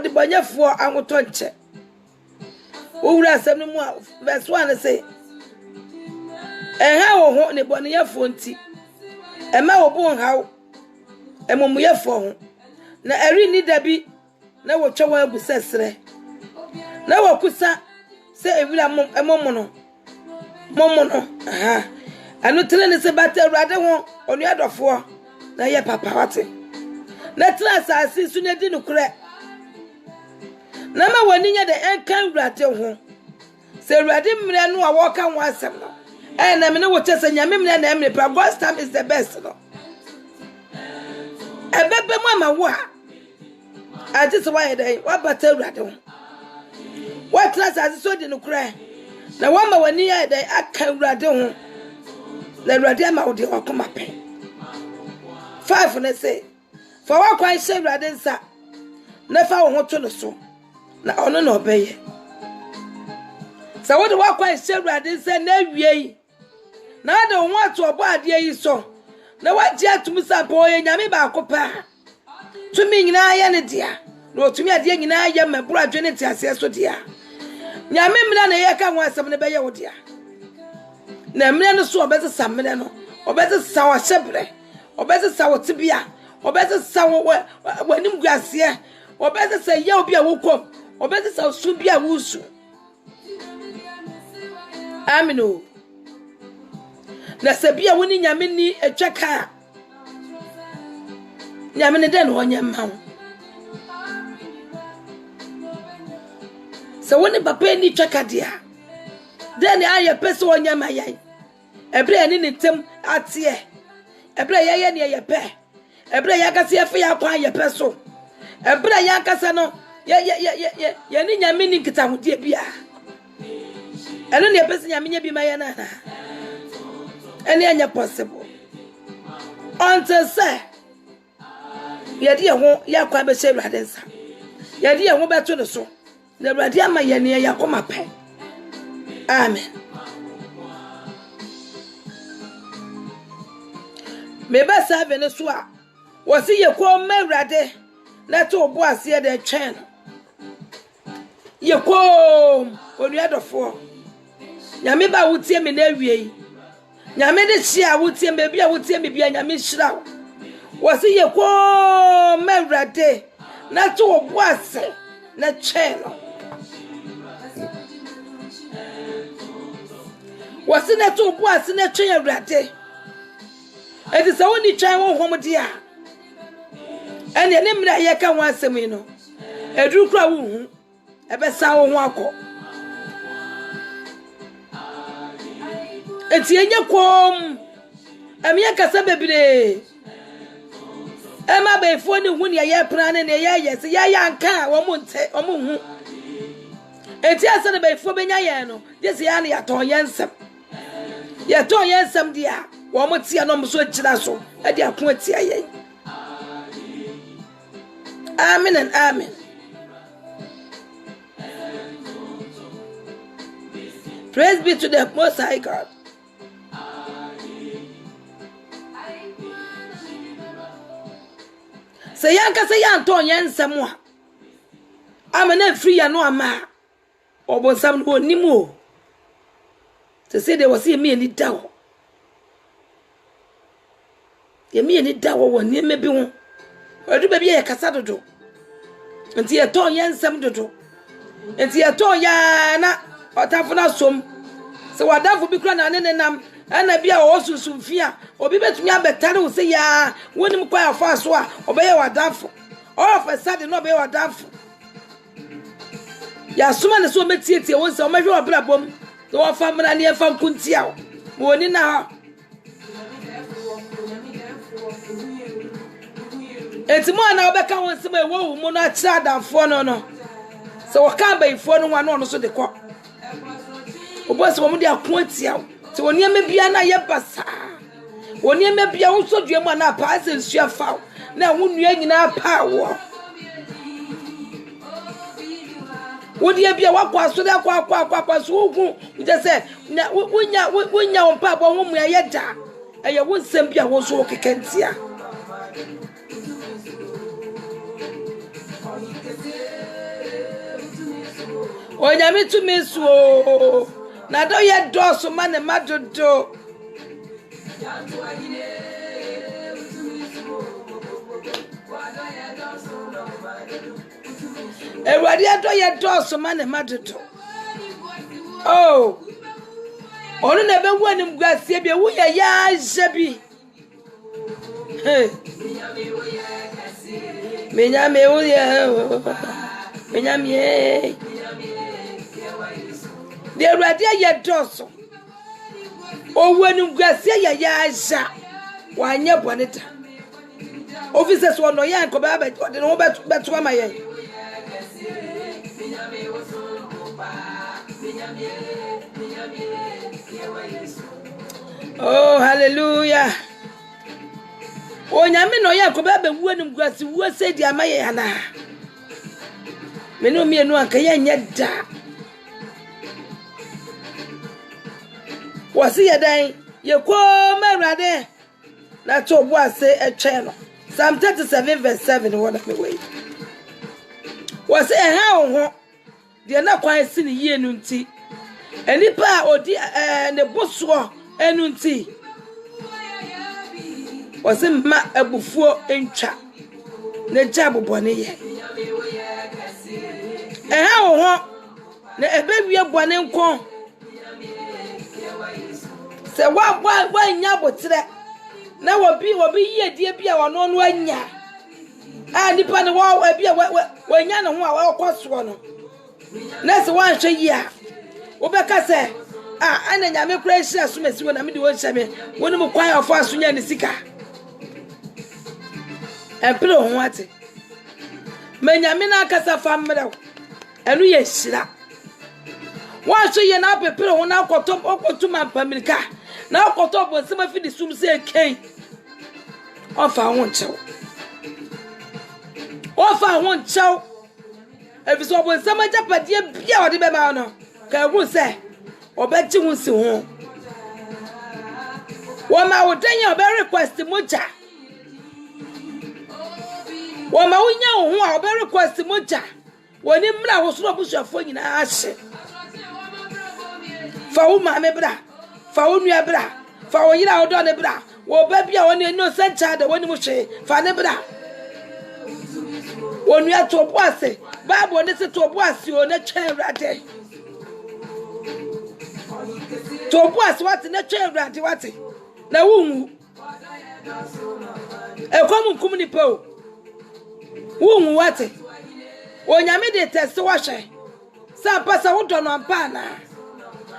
bonyafo anwoto nche wo wura asem no mu verse 1 say ha wo ho ne bonyafo nti ema wo bo hawo emomuyefo ho na eri ni dabi na wo twa wa agusesere na wo kusa se ewira momo no aha anu tele ne se bata urade ho onu adofo na ye papa wate na tla asasi su ne di nukure na ma wani nya de enkan urade ho se urade mre no a wo kan ho asem no na me ne wo chese nyame mre na emre pa God's time is the best no ebebe mu ama wo a ati so wa ye dai wa bata urade ho wa tla asasi so di nukure na wama wani ya dai aka urade ho na urade ama wo de okoma pe 5 na say for wa kwan she urade nsa na fa wo ho to no so na ono na obeye sa wo de wa kwan she urade nsa na wie na de wo ato obo ade yi so na wa ji atum sa po ye nyame ba akopa tumi nyina ya ne dia na otumi ade nyina ya maburu adwene ti ase so dia nyame mra na ye ka ho asem ne be ye wo dia na mre no so obeze samre no obeze sawa shebre obeze sawo tibia obeze sawo wanim guase obeze se ye obi a wokom obeze sawo su bia wusu amino na se bia woni nyame ni etwaka nyame ne den ho nyama wo se woni papa ni twaka dia den aye pese wo nyama yan ebre ni nitem atie ebre ye ne ye pe ebre ya kase ye fe ya kwa ye pe so ebre ya kase no ye ni nyame ni kita hodie bia eno ne pese nyame nya bi ma ye na ene anya possible until say ye die ho ya kwa be she urade nsa ye die ho beto ne so na urade ama ye ne ya koma pe Amen. Meba sa Venezuela was ye ko mewrade na to bo ase de twen ye ko onuadofo nyame ba wotie me na awie nyame de hia wotie me bia wotie me bia nyame hyira was ye ko mewrade na to bo ase na twen was na to bo ase na twen awrade it is only try one home dear. And the name that you can want some, a drew crow, a best sour wako. It's in your quom, a mere casabe. Emma bay for the winning a year plan and a year, yes, a young car, or moon. It's yes, and a bay for Benyano, this yanny at all yansam. Yet, all yansam, dear. One more tea, no so chilaso, at their point. Amen and amen. Praise be to the Most High God. Say, Yanka, say, Anton, Yan Samoa. I'm an free and no ma. Or was some who knew more. To say there was me in the tower. Ye me ni dawo won ni me bi ho odu ba bi ye kasa dodo nti ye ton ye nsam dodo nti ye ton ya na otafo na som se wadafo bi kra na ne nam ana bia o susu fia obi betumi abetare wo se ya wonim kwa afa so a obeye wadafo all of a sudden no obeye wadafo ya suma ne so metietie won se o mehwe obra bom so wo fa mra ne fa nkuntia wo woni na ha enti mo na obeka won se me wo mu na cha danfo no so wo ka bayifo no wa no so de kɔ obo se wo mu de akoatia wo se woni ema bia na ye basa woni ema bia wo so dua mu na pa se nsua fa na wo nua nyina pa wo wodi bia wakwa so de akwa so ogun je se wonya wo pa bo wo mu ye da eye wo nsem bia wo so kekentia Onyame tu mesuo na do ye doso mane madodo Ewadi ado ye doso mane madodo Oh Onu na be wanim guasie bia wo ye ya jebi Menyame wo ye Menyame The Radia ye doso. O when you gracia ya sha. Why ya bonita? Officers were no yan coba but no bet to my yen. Oh, hallelujah. O nyame no yan coba be when gracia wo say dia maye ana. Me no me no anka ya nya da. Was ye dan ye ko mawrade na to bo ase etwe no Psalm 37 verse 7 what me wait was e ha ho de na kwan si ne ye nu nti enipa odi ne boso enu nti was ma abufuo entwa ne jabobone ye e ha ho na ebewie bone nkon se wa nya botre na wobi ye die bia wono no anya nipa ne wa bia wa nya ne ho a wa kwaso no na se wan hwe yi a wo be ka se ana nyame kura hira so mesi wona me de wo hye me woni mu kwan afo aso nya ne sika emplo ho ate me nyame na akasa fa mmere enu ye hira wa so ye na pepere ho na akotom ampamirika na akoto bo se ma fi di sum se ken ofa ho nchew ebi so bo se ma japade bia odi be ma no ka hu se obeji hunsi ho woma wodanya obe request moja woma wonya ho a obe request moja woni mra wo so obusuafo nyina ahye fa wo ma me bra fa wo nua bra fa wo yira odo ne bra wo ba bia woni innocent child woni mo hwe fa ne bra wonu atobo ase bible ne se tobo ase o na twen rade tobo ase wat na twen rade wat na wunwu ekom nkum ni pa o wunwu wat onyame de test wa hwe sa pasa wo do no ampa na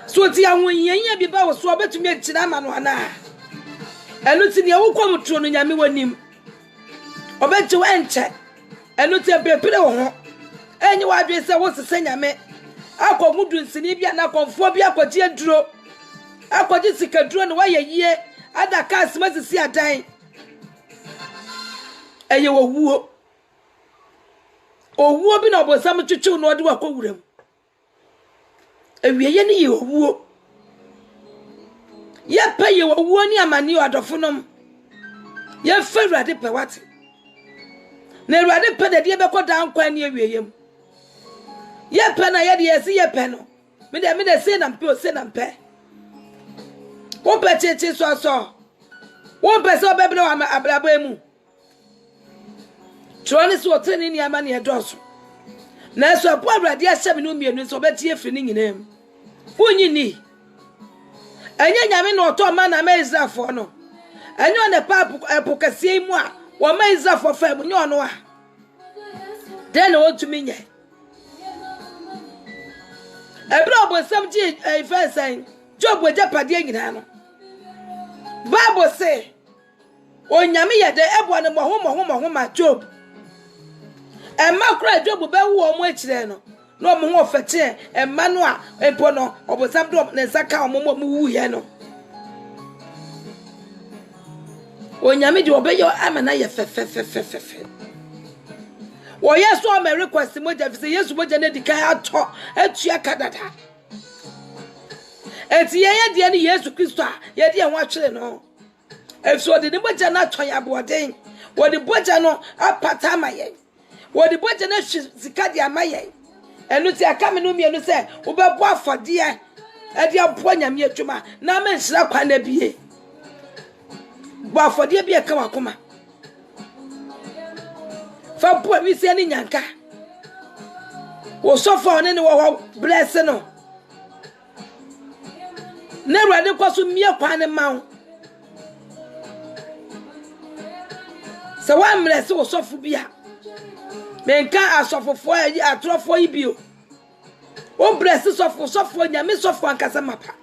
so ti anwonyanya bi ba wo so obetumi akina ma no ana enu ti ne wo kom tro no nyame wanim obeji wa enche enu ti bepere wo ho enyi wa dwe se wo sese nyame akomudu nsini bia na konfo bia akwaji aduro akwaji sikaduro no waye yie adaka asmasisi adan eye wo owuo bi na obosam twetwe no ode wakowuram ewieye ni ye owuo ye pa ye owuo ni amani odofonom ye fawurade pe wate na urade pe de de bekoda nkwa ni ewieyem ye pe na ye de yesi ye pe no me de say na mpe o say na mpe wo pe cheche so wo pe so bebele wa abrabo emu troni so teni ni amani edoso na so apo urade ahyem no mienu so beti efiri ni nyinam wonyi ni enya nyame na oto ma na ma Israelfo no enyo ne papu epokase mu a wo ma Israelfo fa mu nyo no a den o tumi nye ebra obosam ji efensan job wejapade nyina no bible say onyame ye de ebo ne mo ma job emma kra job be wo mo akire no no mo ho fete emma no a empo no obosam do ne saka mo wu ye no onyame di obeyo amana ye fe wo yeso o me request moja fi yesu moja na dikai ato atua kadada eti ye de ne yesu kristo a ye de ho atwere no efso de moja na ato ya boden wo de boja no apata amaye wo de boja na sika de amaye enu ti aka me no mienu se wo be bo afode e de abo nyame atwuma na ma nhira kwa na bie bo afode bie ka wakoma fa bo wi se ni nyanka wo sofo ne wo bless no na ruade kwaso mie kwa ne mawo se wa bless wo sofo bia menka asofofo ayi atrofo ibio o bless sofo nyame sofo ankasa mapa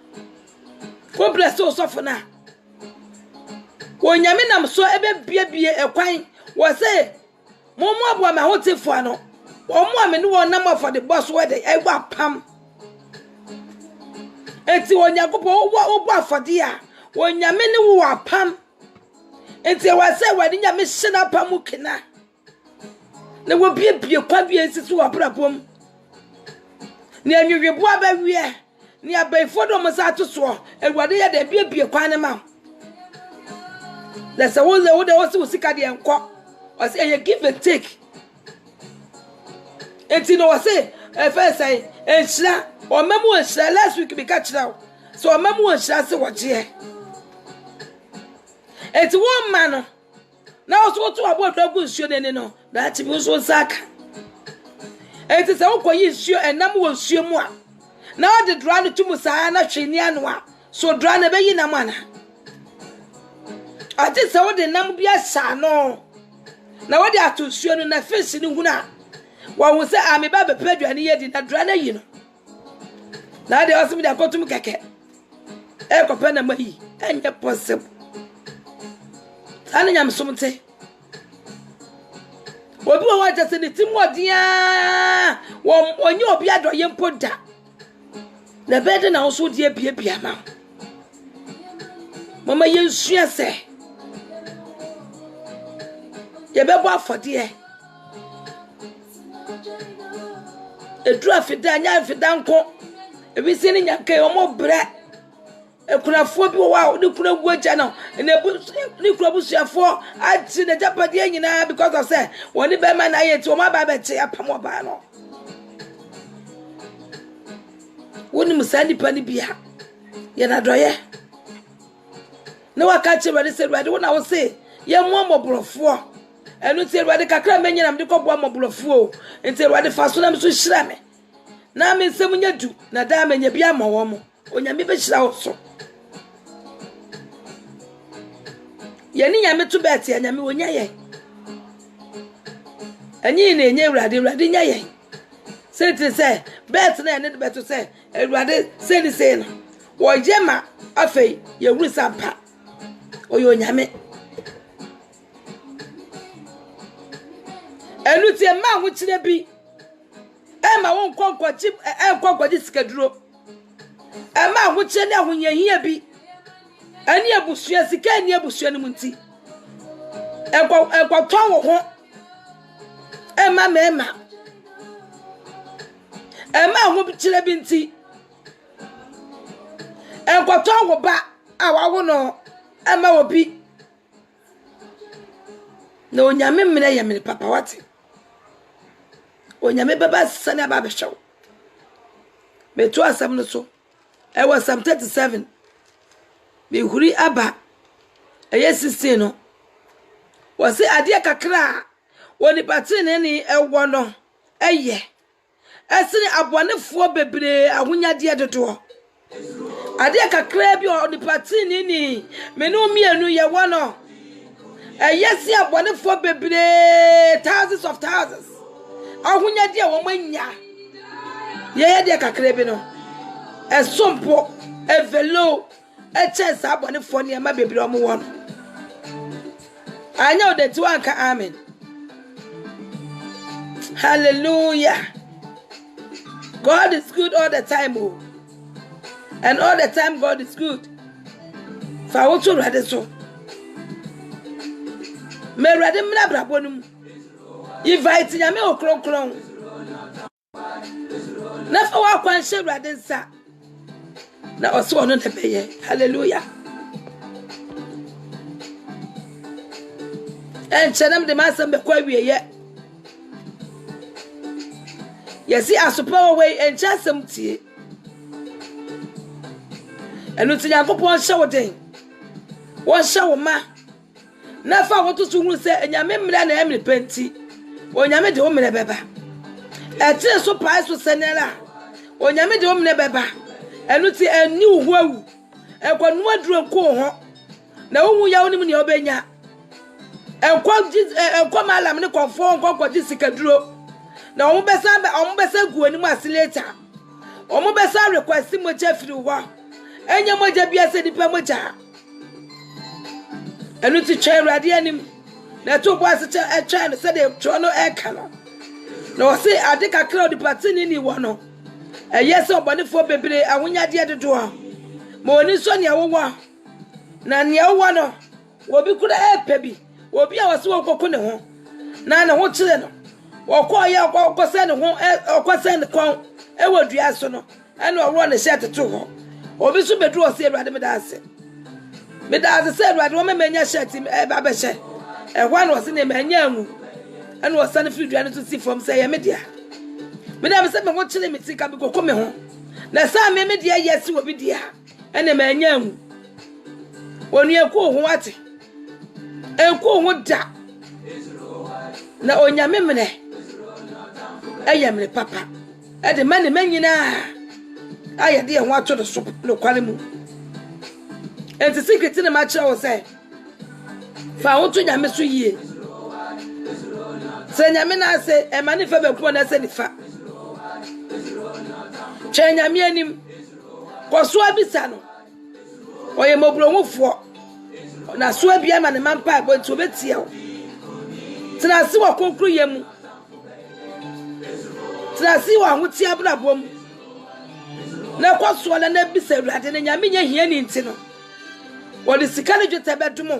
o bless o sofo na wo nyame nam so ebe bie ekwan wo se momo abo ma hotifo ano omo amene wo nam afọ de boss we de egba pam eti onyakopo wo bo afode a wo nyame ne wo apam eti wa se wa de nyame hina pam kina na wo bie kwa bie nsisi wo aprapom ne anwewebo aba wie ne abaifo do mo sa toso ewade ya de bie kwa ne ma da se wo de wo sika de enko o se ye give and take eti no say first say enhira o mamu enhira last week be catch now so o mamu enhira se woje eti wo ma no na o so to abo dogu nsuo ne no da ti bi so saka eti se wo koyi nsuo enam wo nsuo mu a na o de dra no tumu saa na hweni anu a so dra na be yi na mana ati se wo de nam bia sa no na wo de atosuo no na fish ni huna wa wo se ameba be paduane ye di na dra na yi no na de osimi de akotum keke e ko pe na mai enye possible anya msumte obi wo wa jase ni timodia wo onye obi adoye mpoda na bede na wo so die bia ma mama yensua se ye bebo afode edru afida anya afida nko ebi se ni nyanke omo bre ekunafo bi wo de kuna guaja no ne kura busuafo ati na japade nyina because of say woni be ma na yeti o ma ba be che apam oba no woni musani pani bia ye na doye ne waka che wade se wade wona wo se ye mo amobrofo enu te wade kakra menyina mde kobo amobrofo enti wade faso na mso hira me na me nsem nya du na da menya bia ma wo mo onyame be hira wo so ye ni nyame to bet ya nyame wonya ye anyi na enye wade nya ye se te se bet na ne bet to se wade se ni se no wo jema afei ye wuru sampa oyo nyame enu tie ma ho kire bi e ma won konkwaji konkwaji sikaduro e ma ho kire ne ahonyahia bi ani abusua sika ani abusua ne munti ekwaton wo ho e ma ho kire bi nti ekwaton wo ba awawo no e ma wo bi na onyame mene ye mene papa wate onyame baba sane aba behwew meto asam no so e was Psalm 37 me huri aba eye 16 no wose ade kakra woni patene ni ewo no eye esini abonefo bebre ahonyade dodo ade kakra bi woni patene ni menu mienu ye wo no yesi abonefo bebre thousands of thousands ahonya dia wo manya ye dia kakra bi no esompo evelo chance abonefo ne ma bebre omo wo no anya odeti wanka amen hallelujah. God is good all the time, oh, and all the time God is good fa wo to rade so me rade mna brabonum invite nyame okronkron na fa wa kwan hye rade nsa na oso ono na beye hallelujah. En chenam de masam be kwa wiye yesi asopa we en chasam tie enu ti yakopon hye wo den wo hye wo ma na fa wo to hunu se enyame mra na emre penti onyame de wo mre beba etire so pai so senela onyame de wo mre beba enu ti eni uhu awu ekwanu aduro nko ho na wo hu ya wonim ne obenya enko malam ne konfo nko sikaduro na omo besa guani mu asileta omo besa request mo chefiri wo enya moja bia se dipa moja enu ti twa rade anim na to bo ase twa no se de twa no eka no na o se ade kakra di patini ni wo no yese obonefo bebre ahonyade dodo a ma oni so ne wo na ne wo no obi kura epe bi obi a wose wo kokko ne ho na ho kire no okoye okose ne ho okose ne kon ewadua so no ene oro ne shirt to ho obi so bedru ose Ewurade medase se Ewurade wo memenya shirt ba be hye ehwa no ose ne menya anu ene ose ne fridua ne to si from say ye media medam se me ho kire me tika bi kokko me ho na sa me media yesi obi dia ene menya anu wonu ekwo ho ate enko ho da na onyame mene eyemre papa e de mane manyina ayede ho ato do so no kwale mu enti secret ne ma kire wo se fa wo to nyame so yie se nyame na se e mane fa be ko na se ni fa che nyame anim ko so abisa no oye mobronwofo na so abia ma ne mampa bo nti obetia wo tena si wa konkru yemu tena si wa huti abrabom na kwaso la na bisa Ewurade ne nyame nya hia ni nti no wodi sika ne dwete bedumo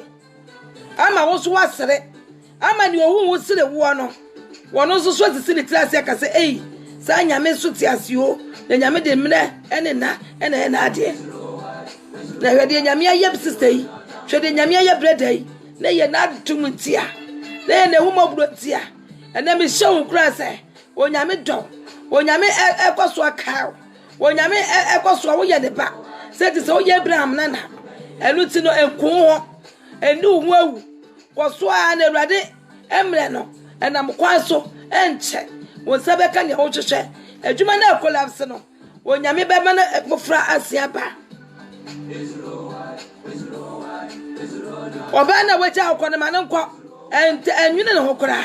ama wo so wasere ama ni ohu wo sire wo no wono so so sisi ni klase aka se ei sa nyame so ti ase o na nyame de mne ene na ade na hwede nyame ayeb sister yi hwede nyame ayeb brother yi na ye na adum ntia na ye na humobro ntia ena me hyew kura se onyame do onyame ekoso aka onyame ekoso wo ye de ba se ti se wo ye Abraham nana enu ti no enku ho enu hu awu koso a na Awurade emre no enam kwan so enche wo sabeka ne wo hwehwe adwuma na collapse no onyame beba na ekofra asia ba oba na wacha akọ ma ne nkọ enwene ne hokora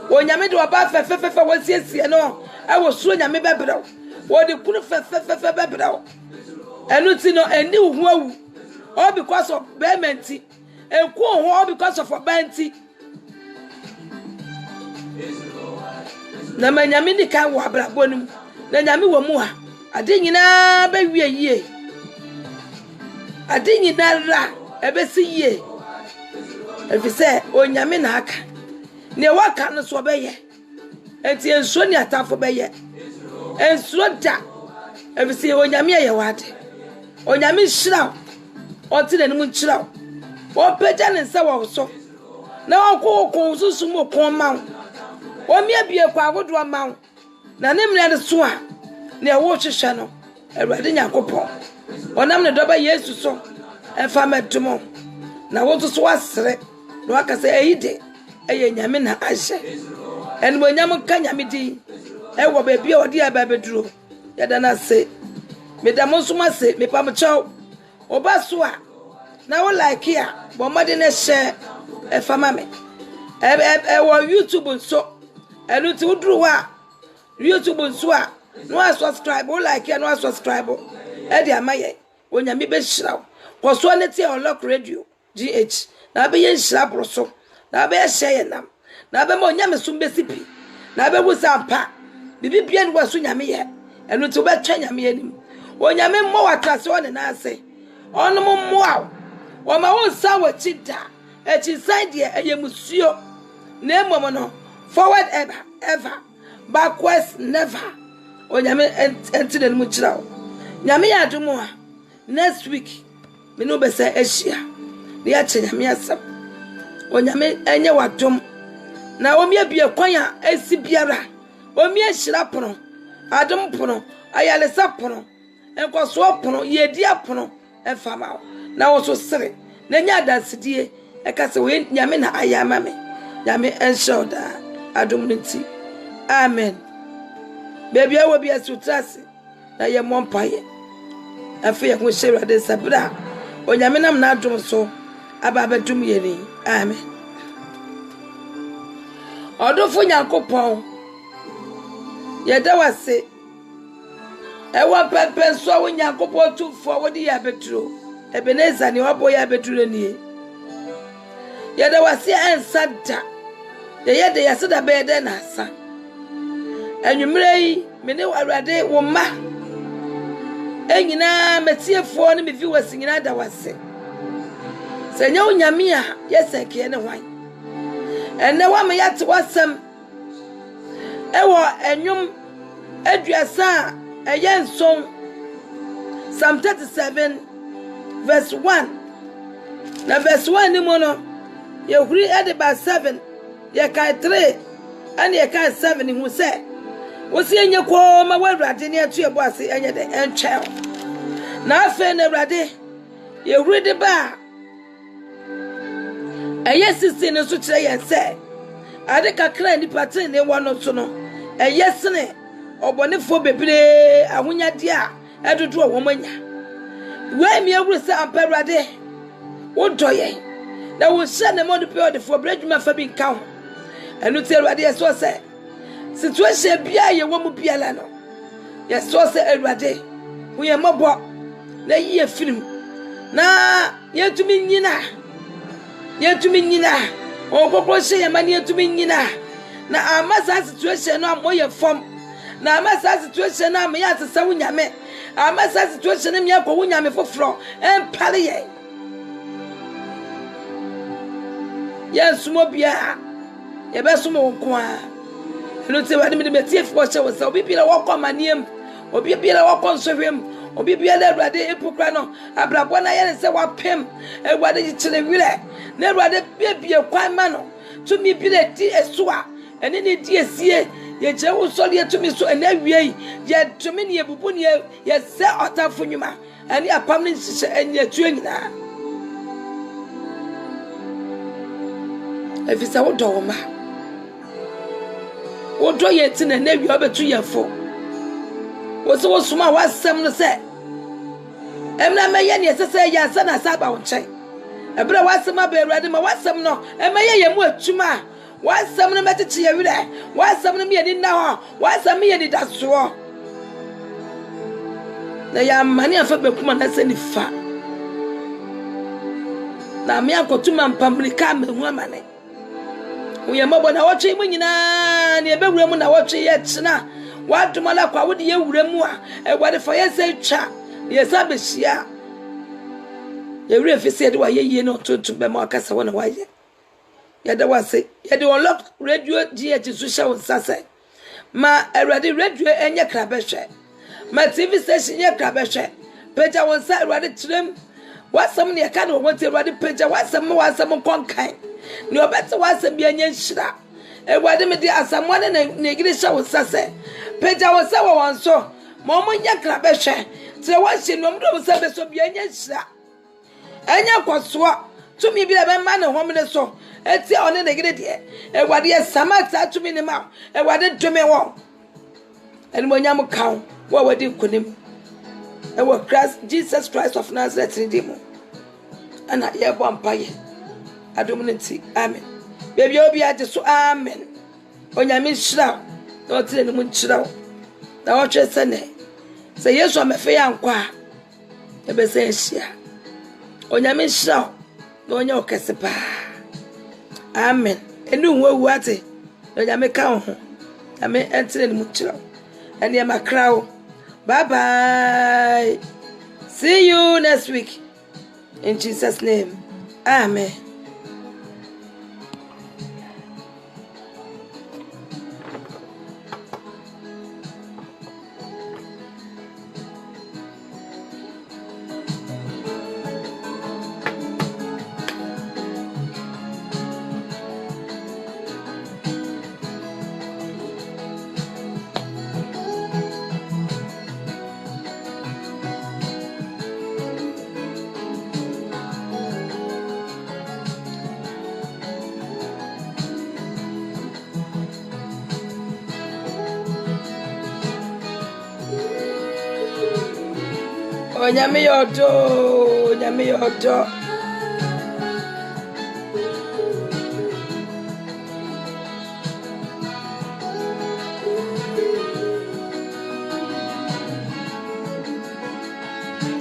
onyame de oba fefefefe wasiesie no ewo suro nyame bebrew wo de kunu fefefefe bebrew enu ti no eni hu awu all because of bementi enku ho all because of banti na manyame ni kan wo abrabo nim na nyame wo mu ha ade nyina ba wie yie ade nyina ra ebesi yie efise onyame na aka ne waka no so beye enti ensuo ni atafo beye ensuo da efise onyame ye wade onyame hyira onti na nimu nkyira o peja ne nsa wo so na okoko susu mu kon ma o mi abie kwa agodo ma na ne mre de so a na ewo hwehwe no Awurade Nyankopɔn onam ne doba Yesu so efa metumo na wo so wasere na waka se eyide eye nyame na ahye enu onyam ka nyame di ewo ba bia odi aba beduro yada na se medamo so ma se me pam chaw oba so a na wo like ya bo made ne share efa ma me wo YouTube so enu ti uduru wa YouTube so a no subscribe wo like ya no subscribe e di amaye onyame be hyiraw koso ne tie Unlock Radio GH na be ye hyira broso na be share nam na be mo nyame so be sipi na be wusampa bibi bia ne waso nyame ye enu ti wo be twa nyame anim onyame mo watase one na ase ono mo moa wo ma won sa wa chida e chi side ye eyemusuo na emomo no forward ever backwards never onyame enti na mu chirawo nyame ya adumo a next week me no be say ehia na ya che nyame asem onyame enye wadom na omi abie kwan a esi biara omi ehira pono adom pono ayalesa pono enkoso pono yedi apono efama na wo so sere na nya dansedie eka se we nyame na ayama me nyame enshoda adom nti amen baby awo bia sutrase na ye mompaye afi ye ho hyira de sabra onyame nam na adom so aba badum ye ni amen odofo Nyankopɔn ye da wase ewa pepe so wo Nyankopɔn tufo wo di ya beturo Ebeneza ni wabo ya beturo ni ye da wase ensada ye de yasada be de na asa enwumre yi me ne Awurade wo ma enyina metiefo ne mefi wasi nyina da wase senya onyame a yeseke ne hwan enne wa me yate wasem ewo enwum aduasa eyenson Psalm 37 verse 1 na verse 1 ni mo no ye huri ede ba 7 ye kai 3 and ye kai 7 hu se wo se enye ko ma wa Awurade ne atu ebo ase enye de entwel na afa na Awurade ye huri de ba eye sisi ne so kire ye se ade kakra ni patin ne wono so no eye sene obonefo bebre ahonyade a edudu wo manya we mi ewuru se ampa Awurade wo doye na wo hye ne mo de pe odefo bredwuma fa bi nka ho enu ti Awurade ye so se situation bia ye wo mu bia la no ye so se Awurade wo ye mobo na yi film na ye tumi nyina o kokro hye ye mani ye tumi nyina na amasa situation no amoye fom na amasa situation na me ya sesa wunyame amasa situation me yakọ wunyame foforo empale ye sumo bia ye be sumo nko a no te wade me betie fo hye wo se obi bi na wo kwa maniem obi biara wakonsowem obi biara Awurade epukra no abrabo na ye se wapem Awurade gichire wire na Awurade bebie kwan ma no tumi bire di esoa ene ne di esie ye je wo so le tumi so ene awie ye tumi ne ebubu ne ye se otafo nwuma ene apam ne nhye enya tuo nyina efisa wo do ma wo do ye ti na awie obetu ye fo wo so wo suma wasem no se emna meye ne sese ya sa na saba wo nchen ebra wasem aba Awurade ma wasem no emeye ye mu atuma wasem no metete ye wire wasem no me ni na ho wasem ye ni daso na ya mani afa bekuma na se ni fa na me akotuma mpamrika me hu amane uye mabo na woche mu nyina ne ebewura mu na woche ye china wadomala kwa wode ye wura mu a Awurade fa ye se twa ye sabehia ye wura fisi de wa ye ye no tonto be ma akasa wona wa ye ye da wa se ye de unlock radio GH social sase ma Awurade radio enye krabehwe ma TV station ye krabehwe peja won sa Awurade tirem wasam ne ka no won te Awurade peja wasam konkan ne obete wasam bi enye nhira Awurade me di asamwa ne gire sha won sase peja won sa won so ma mo nya krabehwe tire wa hye no mdo sa be so bi enye nhira enya kwasoa tumi bi be ma ne homne so eti one ne gire de Awurade ye samata tumi ne ma Awurade dome wo eni mo nya mo kawo wo wadi kunim ewo Christ Jesus Christ of Nazareth ni dimo ana ye bo ampaye adomniti amen baby obi ade so amen onyame hira na otire ni mu hira na wo twe sene se Yesu amefe ya nkwa e be se hia onyame hira na onya okese pa amen enu nwu ate onyame ka ho ame entire ni mu hira ene makrao. Bye bye. See you next week. In Jesus' name. Amen. Onyame yodo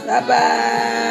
bye bye.